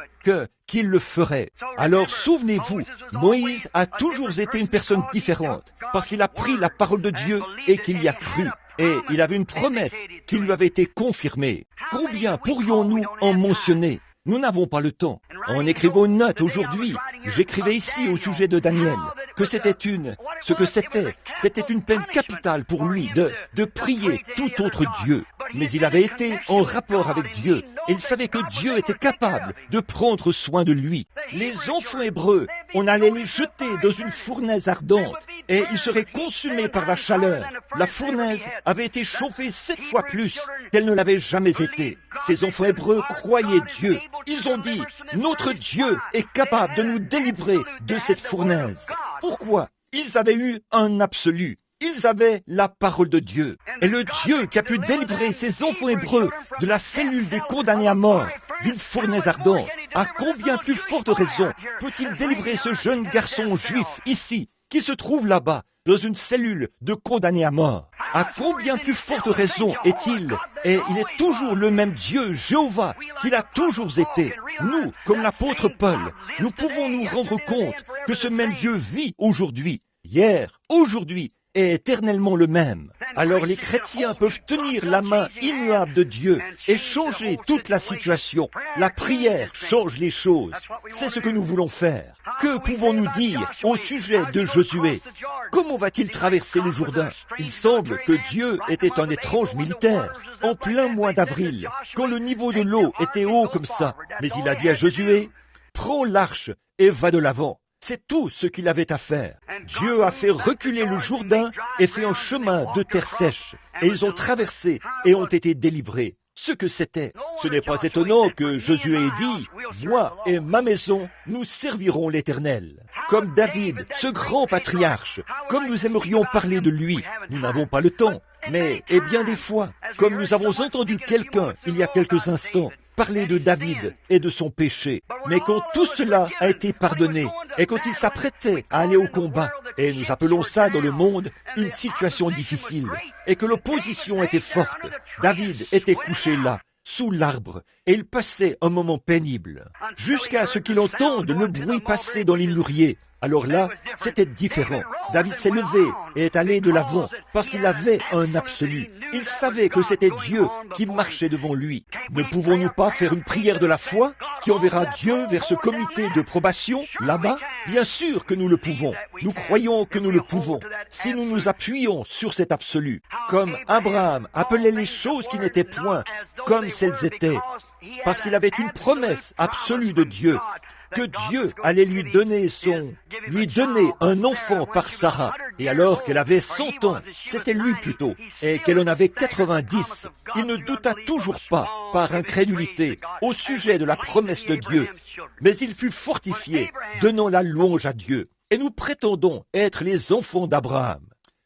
qu'il le ferait. Alors souvenez-vous, Moïse a toujours été une personne différente parce qu'il a pris la parole de Dieu et qu'il y a cru. Et il avait une promesse qui lui avait été confirmée. Combien pourrions-nous en mentionner? Nous n'avons pas le temps. En écrivant une note aujourd'hui, j'écrivais ici au sujet de Daniel que c'était une peine capitale pour lui de prier tout autre Dieu. Mais il avait été en rapport avec Dieu et il savait que Dieu était capable de prendre soin de lui. Les enfants hébreux, on allait les jeter dans une fournaise ardente et ils seraient consumés par la chaleur. La fournaise avait été chauffée 7 fois plus qu'elle ne l'avait jamais été. Ces enfants hébreux croyaient Dieu. Ils ont dit, notre Dieu est capable de nous délivrer de cette fournaise. Pourquoi? Ils avaient eu un absolu. Ils avaient la parole de Dieu. Et le Dieu qui a pu délivrer ces enfants hébreux de la cellule des condamnés à mort, d'une fournaise ardente, à combien plus forte raison peut-il délivrer ce jeune garçon juif ici, qui se trouve là-bas, dans une cellule de condamnés à mort? À combien plus forte raison est-il? Et il est toujours le même Dieu, Jéhovah, qu'il a toujours été. Nous, comme l'apôtre Paul, nous pouvons nous rendre compte que ce même Dieu vit aujourd'hui, hier, aujourd'hui, est éternellement le même. Alors les chrétiens peuvent tenir la main immuable de Dieu et changer toute la situation. La prière change les choses. C'est ce que nous voulons faire. Que pouvons-nous dire au sujet de Josué? Comment va-t-il traverser le Jourdain? Il semble que Dieu était un étrange militaire, en plein mois d'avril, quand le niveau de l'eau était haut comme ça. Mais il a dit à Josué, « Prends l'arche et va de l'avant. » C'est tout ce qu'il avait à faire. Dieu a fait reculer le Jourdain et fait un chemin de terre sèche. Et ils ont traversé et ont été délivrés. Ce que c'était. Ce n'est pas étonnant que Josué ait dit, « Moi et ma maison, nous servirons l'Éternel. » Comme David, ce grand patriarche, comme nous aimerions parler de lui, nous n'avons pas le temps. Mais, et bien des fois, comme nous avons entendu quelqu'un, il y a quelques instants, parler de David et de son péché. Mais quand tout cela a été pardonné, et quand il s'apprêtait à aller au combat, et nous appelons ça dans le monde une situation difficile, et que l'opposition était forte, David était couché là, sous l'arbre, et il passait un moment pénible, jusqu'à ce qu'il entende le bruit passer dans les mûriers. Alors là, c'était différent. David s'est levé et est allé de l'avant parce qu'il avait un absolu. Il savait que c'était Dieu qui marchait devant lui. Ne pouvons-nous pas faire une prière de la foi qui enverra Dieu vers ce comité de probation là-bas? Bien sûr que nous le pouvons. Nous croyons que nous le pouvons si nous nous appuyons sur cet absolu. Comme Abraham appelait les choses qui n'étaient point comme celles étaient, parce qu'il avait une promesse absolue de Dieu, que Dieu allait lui donner un enfant par Sarah. Et alors qu'elle avait 100 ans, c'était lui plutôt, et qu'elle en avait 90, il ne douta toujours pas, par incrédulité, au sujet de la promesse de Dieu. Mais il fut fortifié, donnant la louange à Dieu. Et nous prétendons être les enfants d'Abraham.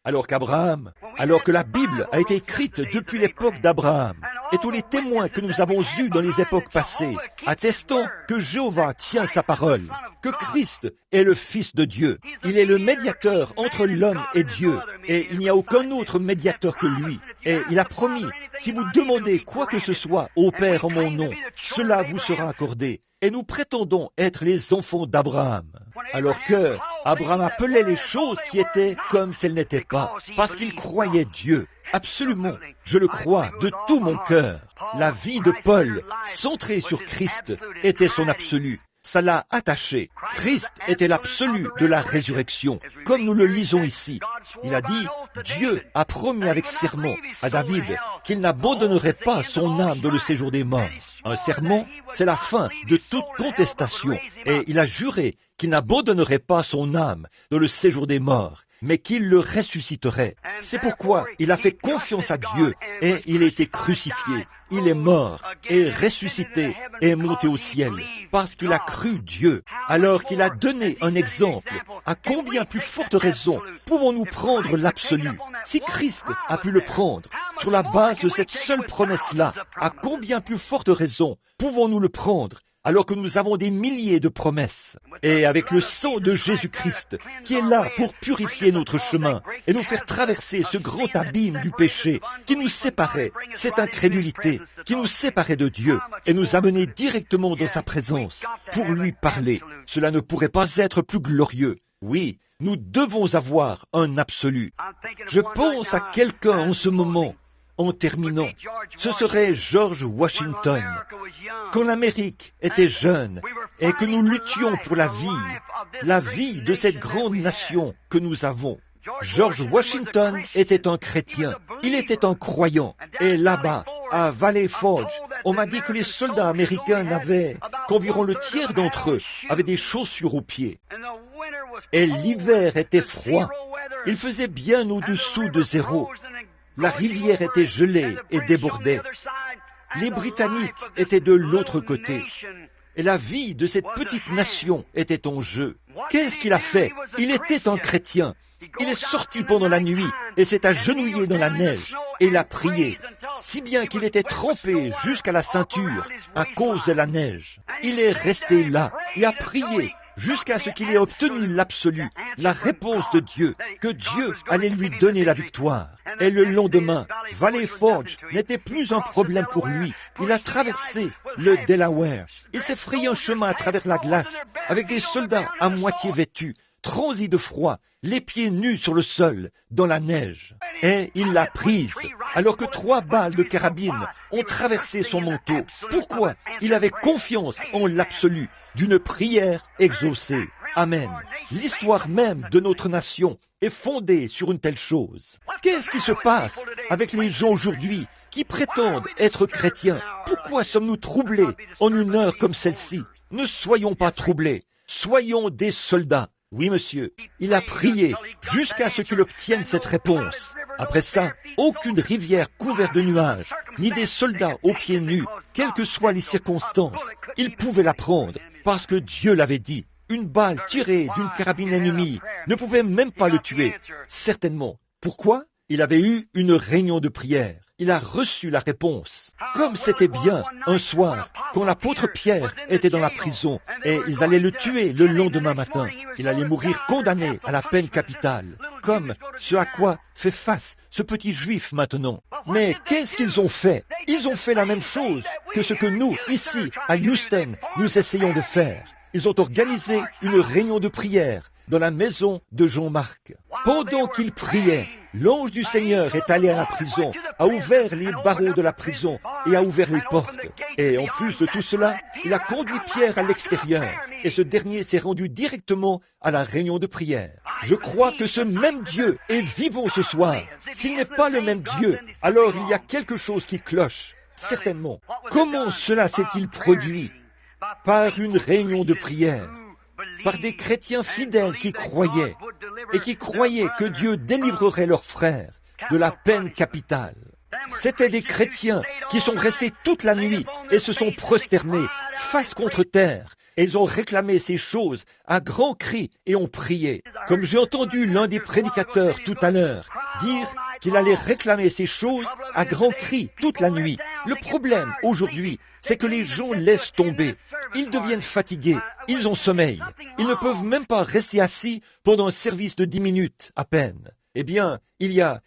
Alors que la Bible a été écrite depuis l'époque d'Abraham, et tous les témoins que nous avons eus dans les époques passées, attestant que Jéhovah tient sa parole, que Christ est le Fils de Dieu. Il est le médiateur entre l'homme et Dieu, et il n'y a aucun autre médiateur que lui. Et il a promis, si vous demandez quoi que ce soit au Père en mon nom, cela vous sera accordé. Et nous prétendons être les enfants d'Abraham. Alors que Abraham appelait les choses qui étaient comme si elles n'étaient pas, parce qu'il croyait Dieu. Absolument, je le crois de tout mon cœur. La vie de Paul, centrée sur Christ, était son absolu. Ça l'a attaché. Christ était l'absolu de la résurrection, comme nous le lisons ici. Il a dit, Dieu a promis avec serment à David qu'il n'abandonnerait pas son âme dans le séjour des morts. Un serment, c'est la fin de toute contestation. Et il a juré qu'il n'abandonnerait pas son âme dans le séjour des morts, mais qu'il le ressusciterait. C'est pourquoi il a fait confiance à Dieu et il a été crucifié. Il est mort et ressuscité et est monté au ciel parce qu'il a cru Dieu. Alors qu'il a donné un exemple, à combien plus forte raison pouvons-nous prendre l'absolu? Si Christ a pu le prendre sur la base de cette seule promesse-là, à combien plus forte raison pouvons-nous le prendre alors que nous avons des milliers de promesses, et avec le sang de Jésus-Christ, qui est là pour purifier notre chemin et nous faire traverser ce grand abîme du péché qui nous séparait, cette incrédulité, qui nous séparait de Dieu et nous amener directement dans sa présence pour lui parler. Cela ne pourrait pas être plus glorieux. Oui, nous devons avoir un absolu. Je pense à quelqu'un en ce moment. En terminant, ce serait George Washington. Quand l'Amérique était jeune et que nous luttions pour la vie de cette grande nation que nous avons, George Washington était un chrétien, il était un croyant. Et là-bas, à Valley Forge, on m'a dit que les soldats américains qu'environ le tiers d'entre eux avaient des chaussures aux pieds. Et l'hiver était froid, il faisait bien au-dessous de zéro. La rivière était gelée et débordait. Les Britanniques étaient de l'autre côté. Et la vie de cette petite nation était en jeu. Qu'est-ce qu'il a fait? Il était un chrétien. Il est sorti pendant la nuit et s'est agenouillé dans la neige. Et il a prié, si bien qu'il était trempé jusqu'à la ceinture à cause de la neige. Il est resté là et a prié jusqu'à ce qu'il ait obtenu l'absolu, la réponse de Dieu, que Dieu allait lui donner la victoire. Et le lendemain, Valley Forge n'était plus un problème pour lui. Il a traversé le Delaware. Il s'est frayé un chemin à travers la glace, avec des soldats à moitié vêtus, transi de froid, les pieds nus sur le sol, dans la neige. Et il l'a prise, alors que 3 balles de carabine ont traversé son manteau. Pourquoi? Il avait confiance en l'absolu d'une prière exaucée. Amen. L'histoire même de notre nation est fondée sur une telle chose. Qu'est-ce qui se passe avec les gens aujourd'hui qui prétendent être chrétiens? Pourquoi sommes-nous troublés en une heure comme celle-ci? Ne soyons pas troublés, soyons des soldats. Oui, monsieur, il a prié jusqu'à ce qu'il obtienne cette réponse. Après ça, aucune rivière couverte de nuages, ni des soldats aux pieds nus, quelles que soient les circonstances, il pouvait la prendre, parce que Dieu l'avait dit. Une balle tirée d'une carabine ennemie ne pouvait même pas le tuer. Certainement. Pourquoi? Il avait eu une réunion de prière. Il a reçu la réponse. Comme c'était bien un soir, quand l'apôtre Pierre était dans la prison et ils allaient le tuer le lendemain matin. Il allait mourir condamné à la peine capitale, comme ce à quoi fait face ce petit juif maintenant. Mais qu'est-ce qu'ils ont fait? Ils ont fait la même chose que ce que nous, ici, à Houston, nous essayons de faire. Ils ont organisé une réunion de prière dans la maison de Jean-Marc. Pendant qu'ils priaient, l'ange du Seigneur est allé à la prison, a ouvert les barreaux de la prison et a ouvert les portes. Et en plus de tout cela, il a conduit Pierre à l'extérieur et ce dernier s'est rendu directement à la réunion de prière. Je crois que ce même Dieu est vivant ce soir. S'il n'est pas le même Dieu, alors il y a quelque chose qui cloche, certainement. Comment cela s'est-il produit? Par une réunion de prière, par des chrétiens fidèles qui croyaient, et qui croyaient que Dieu délivrerait leurs frères de la peine capitale. C'étaient des chrétiens qui sont restés toute la nuit et se sont prosternés, face contre terre, et ils ont réclamé ces choses à grands cris et ont prié. Comme j'ai entendu l'un des prédicateurs tout à l'heure dire qu'il allait réclamer ces choses à grands cris toute la nuit. Le problème aujourd'hui, c'est que les gens laissent tomber. Ils deviennent fatigués, ils ont sommeil. Ils ne peuvent même pas rester assis pendant un service de 10 minutes à peine. Eh bien, il y a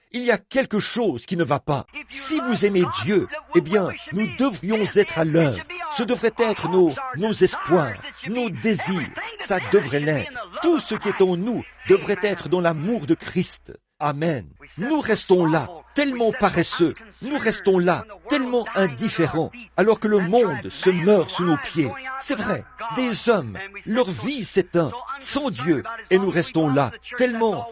quelque chose qui ne va pas. Si vous aimez Dieu, eh bien, nous devrions être à l'œuvre. Ce devrait être nos espoirs, nos désirs. Ça devrait l'être. Tout ce qui est en nous devrait être dans l'amour de Christ. Amen. Nous restons là, tellement paresseux. Nous restons là, tellement indifférents, alors que le monde se meurt sous nos pieds. C'est vrai, des hommes, leur vie s'éteint sans Dieu, et nous restons là, tellement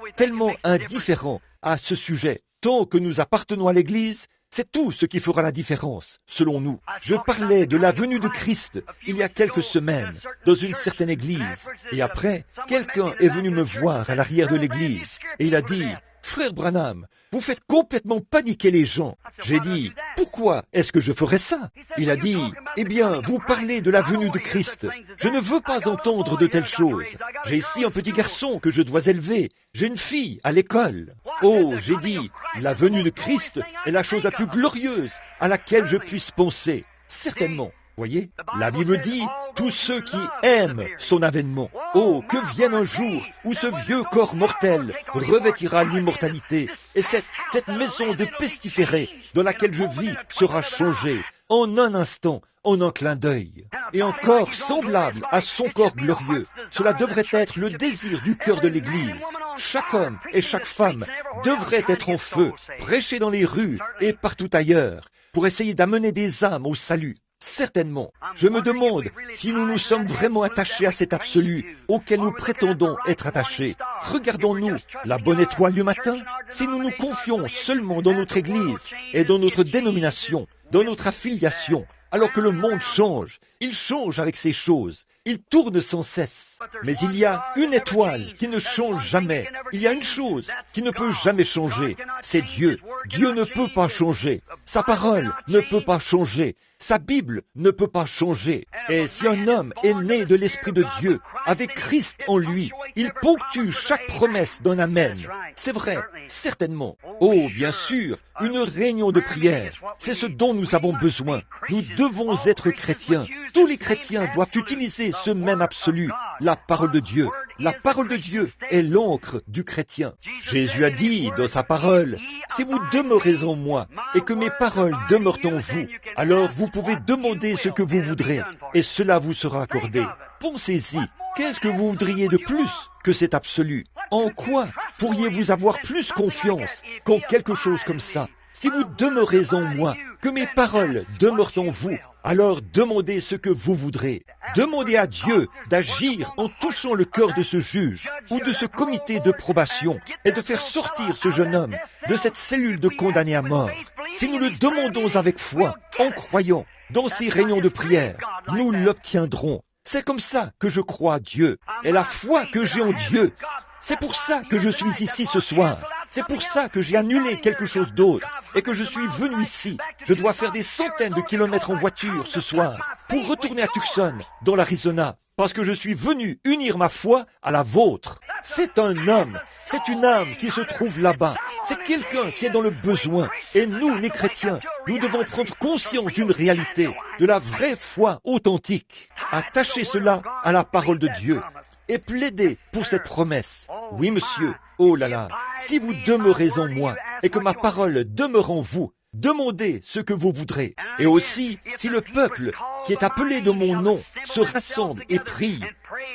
indifférents à ce sujet. Tant que nous appartenons à l'Église, c'est tout ce qui fera la différence, selon nous. Je parlais de la venue de Christ il y a quelques semaines, dans une certaine église. Et après, quelqu'un est venu me voir à l'arrière de l'église, et il a dit, « Frère Branham, vous faites complètement paniquer les gens. » J'ai dit, « Pourquoi est-ce que je ferais ça ?» Il a dit, « Eh bien, vous parlez de la venue de Christ. Je ne veux pas entendre de telles choses. J'ai ici un petit garçon que je dois élever. J'ai une fille à l'école. » Oh, j'ai dit, la venue de Christ est la chose la plus glorieuse à laquelle je puisse penser. Certainement. Voyez, la Bible dit, tous ceux qui aiment son avènement. Oh, que vienne un jour où ce vieux corps mortel revêtira l'immortalité et cette maison de pestiférés dans laquelle je vis sera changée en un instant, en un clin d'œil. Et un corps semblable à son corps glorieux. Cela devrait être le désir du cœur de l'Église. Chaque homme et chaque femme devrait être en feu, prêcher dans les rues et partout ailleurs, pour essayer d'amener des âmes au salut. Certainement. Je me demande si nous nous sommes vraiment attachés à cet absolu auquel nous prétendons être attachés. Regardons-nous la bonne étoile du matin. Si nous nous confions seulement dans notre Église et dans notre dénomination, dans notre affiliation, alors que le monde change, il change avec ces choses, il tourne sans cesse. Mais il y a une étoile qui ne change jamais. Il y a une chose qui ne peut jamais changer, c'est Dieu. Dieu ne peut pas changer. Sa parole ne peut pas changer. Sa Bible ne peut pas changer. Et si un homme est né de l'Esprit de Dieu, avec Christ en lui, il ponctue chaque promesse d'un Amen. C'est vrai, certainement. Oh, bien sûr, une réunion de prière, c'est ce dont nous avons besoin. Nous devons être chrétiens. Tous les chrétiens doivent utiliser ce même absolu, la parole de Dieu. La parole de Dieu est l'encre du chrétien. Jésus a dit dans sa parole, « Si vous demeurez en moi et que mes paroles demeurent en vous, alors vous pouvez demander ce que vous voudrez et cela vous sera accordé. » Pensez-y, qu'est-ce que vous voudriez de plus que c'est absolu. En quoi pourriez-vous avoir plus confiance qu'en quelque chose comme ça? Si vous demeurez en moi, que mes paroles demeurent en vous, alors demandez ce que vous voudrez. Demandez à Dieu d'agir en touchant le cœur de ce juge ou de ce comité de probation et de faire sortir ce jeune homme de cette cellule de condamnés à mort. Si nous le demandons avec foi, en croyant, dans ces réunions de prière, nous l'obtiendrons. C'est comme ça que je crois à Dieu. Et la foi que j'ai en Dieu, c'est pour ça que je suis ici ce soir. C'est pour ça que j'ai annulé quelque chose d'autre et que je suis venu ici. Je dois faire des centaines de kilomètres en voiture ce soir pour retourner à Tucson, dans l'Arizona, parce que je suis venu unir ma foi à la vôtre. C'est un homme, c'est une âme qui se trouve là-bas. C'est quelqu'un qui est dans le besoin. Et nous, les chrétiens, nous devons prendre conscience d'une réalité, de la vraie foi authentique. Attachez cela à la parole de Dieu et plaidez pour cette promesse. Oui, monsieur, oh là là, si vous demeurez en moi et que ma parole demeure en vous, demandez ce que vous voudrez. Et aussi, si le peuple qui est appelé de mon nom se rassemble et prie,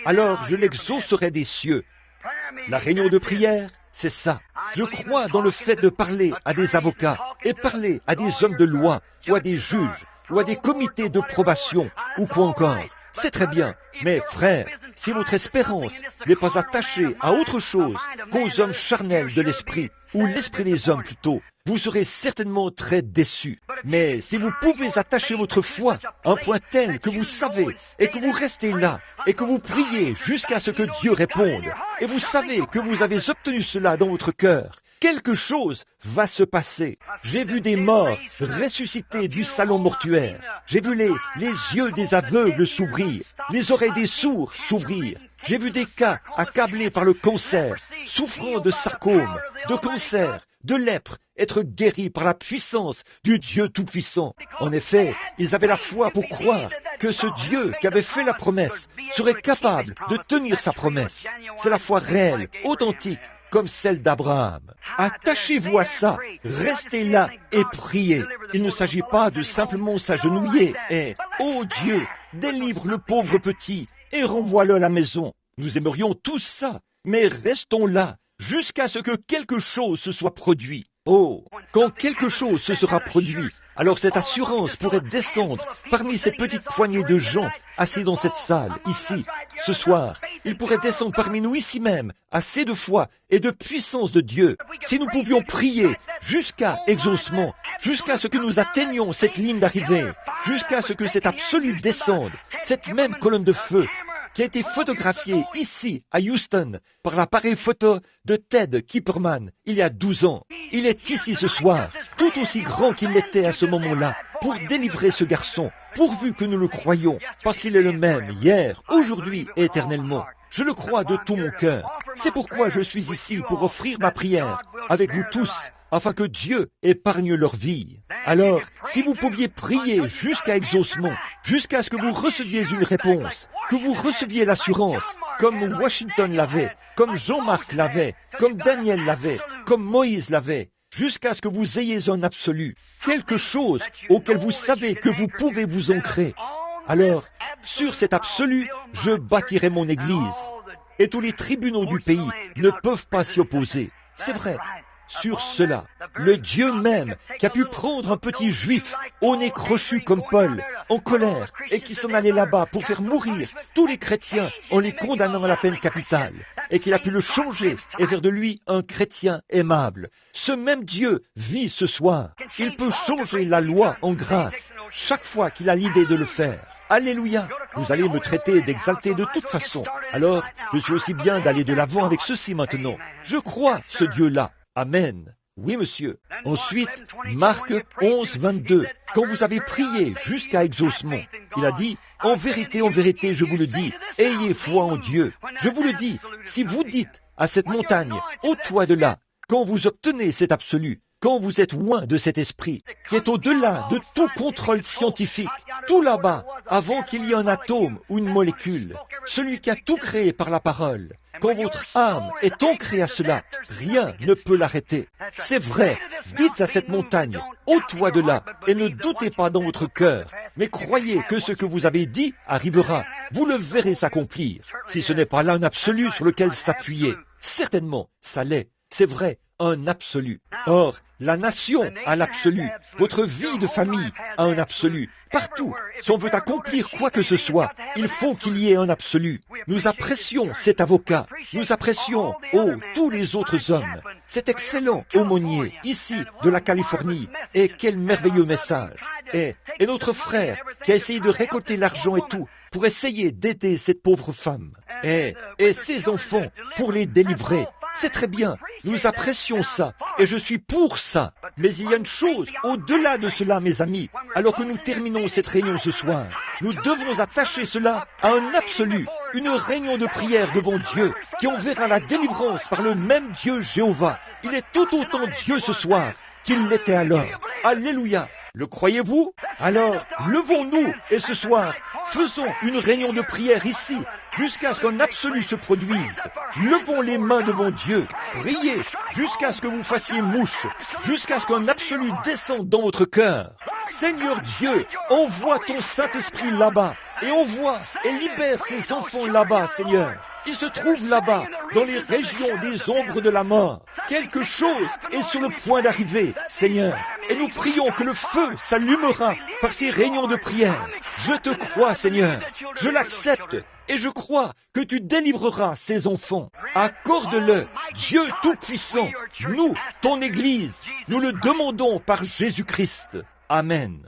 alors je l'exaucerai des cieux. La réunion de prière, c'est ça. Je crois dans le fait de parler à des avocats et parler à des hommes de loi ou à des juges ou à des comités de probation ou quoi encore. C'est très bien, mais frères, si votre espérance n'est pas attachée à autre chose qu'aux hommes charnels de l'esprit, ou l'esprit des hommes plutôt, vous serez certainement très déçus. Mais si vous pouvez attacher votre foi à un point tel que vous savez et que vous restez là et que vous priez jusqu'à ce que Dieu réponde, et vous savez que vous avez obtenu cela dans votre cœur, quelque chose va se passer. J'ai vu des morts ressusciter du salon mortuaire. J'ai vu les yeux des aveugles s'ouvrir, les oreilles des sourds s'ouvrir. J'ai vu des cas accablés par le cancer, souffrant de sarcome, de cancer, de lèpre, être guéris par la puissance du Dieu Tout-Puissant. En effet, ils avaient la foi pour croire que ce Dieu qui avait fait la promesse serait capable de tenir sa promesse. C'est la foi réelle, authentique, comme celle d'Abraham. Attachez-vous à ça, restez là et priez. Il ne s'agit pas de simplement s'agenouiller et « Oh Dieu, délivre le pauvre petit et renvoie-le à la maison ». Nous aimerions tous ça, mais restons là jusqu'à ce que quelque chose se soit produit. Oh, quand quelque chose se sera produit, alors cette assurance pourrait descendre parmi ces petites poignées de gens assis dans cette salle, ici, ce soir. Il pourrait descendre parmi nous ici même, assez de foi et de puissance de Dieu. Si nous pouvions prier jusqu'à exaucement, jusqu'à ce que nous atteignions cette ligne d'arrivée, jusqu'à ce que cet absolu descende, cette même colonne de feu, qui a été photographié ici, à Houston, par l'appareil photo de Ted Kipperman, il y a 12 ans. Il est ici ce soir, tout aussi grand qu'il l'était à ce moment-là, pour délivrer ce garçon, pourvu que nous le croyons, parce qu'il est le même, hier, aujourd'hui et éternellement. Je le crois de tout mon cœur. C'est pourquoi je suis ici pour offrir ma prière, avec vous tous, afin que Dieu épargne leur vie. Alors, si vous pouviez prier jusqu'à exaucement, jusqu'à ce que vous receviez une réponse, que vous receviez l'assurance, comme Washington l'avait, comme Jean-Marc l'avait, comme Daniel l'avait, comme Moïse l'avait, jusqu'à ce que vous ayez un absolu, quelque chose auquel vous savez que vous pouvez vous ancrer. Alors, sur cet absolu, je bâtirai mon église. Et tous les tribunaux du pays ne peuvent pas s'y opposer. C'est vrai. Sur cela, le Dieu même qui a pu prendre un petit juif au nez crochu comme Paul, en colère, et qui s'en allait là-bas pour faire mourir tous les chrétiens en les condamnant à la peine capitale, et qu'il a pu le changer et faire de lui un chrétien aimable. Ce même Dieu vit ce soir. Il peut changer la loi en grâce chaque fois qu'il a l'idée de le faire. Alléluia! Vous allez me traiter d'exalté de toute façon. Alors, je suis aussi bien d'aller de l'avant avec ceci maintenant. Je crois ce Dieu-là. Amen. Oui, monsieur. Ensuite, Marc 11, 22. Quand vous avez prié jusqu'à exaucement, il a dit, en vérité, je vous le dis, ayez foi en Dieu. Je vous le dis, si vous dites à cette montagne, ôte-toi de là, quand vous obtenez cet absolu, quand vous êtes loin de cet esprit, qui est au-delà de tout contrôle scientifique, tout là-bas, avant qu'il y ait un atome ou une molécule, celui qui a tout créé par la parole, quand votre âme est ancrée à cela, rien ne peut l'arrêter. C'est vrai, dites à cette montagne, ôte-toi de là, et ne doutez pas dans votre cœur, mais croyez que ce que vous avez dit arrivera. vous le verrez s'accomplir. Si ce n'est pas là un absolu sur lequel s'appuyer, certainement, ça l'est. C'est vrai, un absolu. Or, la nation a l'absolu. Votre vie de famille a un absolu. Partout, si on veut accomplir quoi que ce soit, il faut qu'il y ait un absolu. Nous apprécions cet avocat. Nous apprécions, tous les autres hommes. Cet excellent aumônier, ici, de la Californie. Et quel merveilleux message. Et notre frère, qui a essayé de récolter l'argent et tout, pour essayer d'aider cette pauvre femme. Et ses enfants, pour les délivrer. C'est très bien, nous apprécions ça, et je suis pour ça. Mais il y a une chose au-delà de cela, mes amis. Alors que nous terminons cette réunion ce soir, nous devons attacher cela à un absolu, une réunion de prière devant Dieu, qui on verra la délivrance par le même Dieu Jéhovah. Il est tout autant Dieu ce soir qu'il l'était alors. Alléluia. Le croyez-vous? Alors, levons-nous et ce soir, faisons une réunion de prière ici, jusqu'à ce qu'un absolu se produise. Levons les mains devant Dieu, priez jusqu'à ce que vous fassiez mouche, jusqu'à ce qu'un absolu descende dans votre cœur. Seigneur Dieu, envoie ton Saint-Esprit là-bas, et envoie et libère ces enfants là-bas, Seigneur. Ils se trouvent là-bas, dans les régions des ombres de la mort. Quelque chose est sur le point d'arriver, Seigneur. Et nous prions que le feu s'allumera par ces réunions de prière. Je te crois, Seigneur. Je l'accepte et je crois que tu délivreras ces enfants. Accorde-le, Dieu Tout-Puissant. Nous, ton Église, nous le demandons par Jésus-Christ. Amen.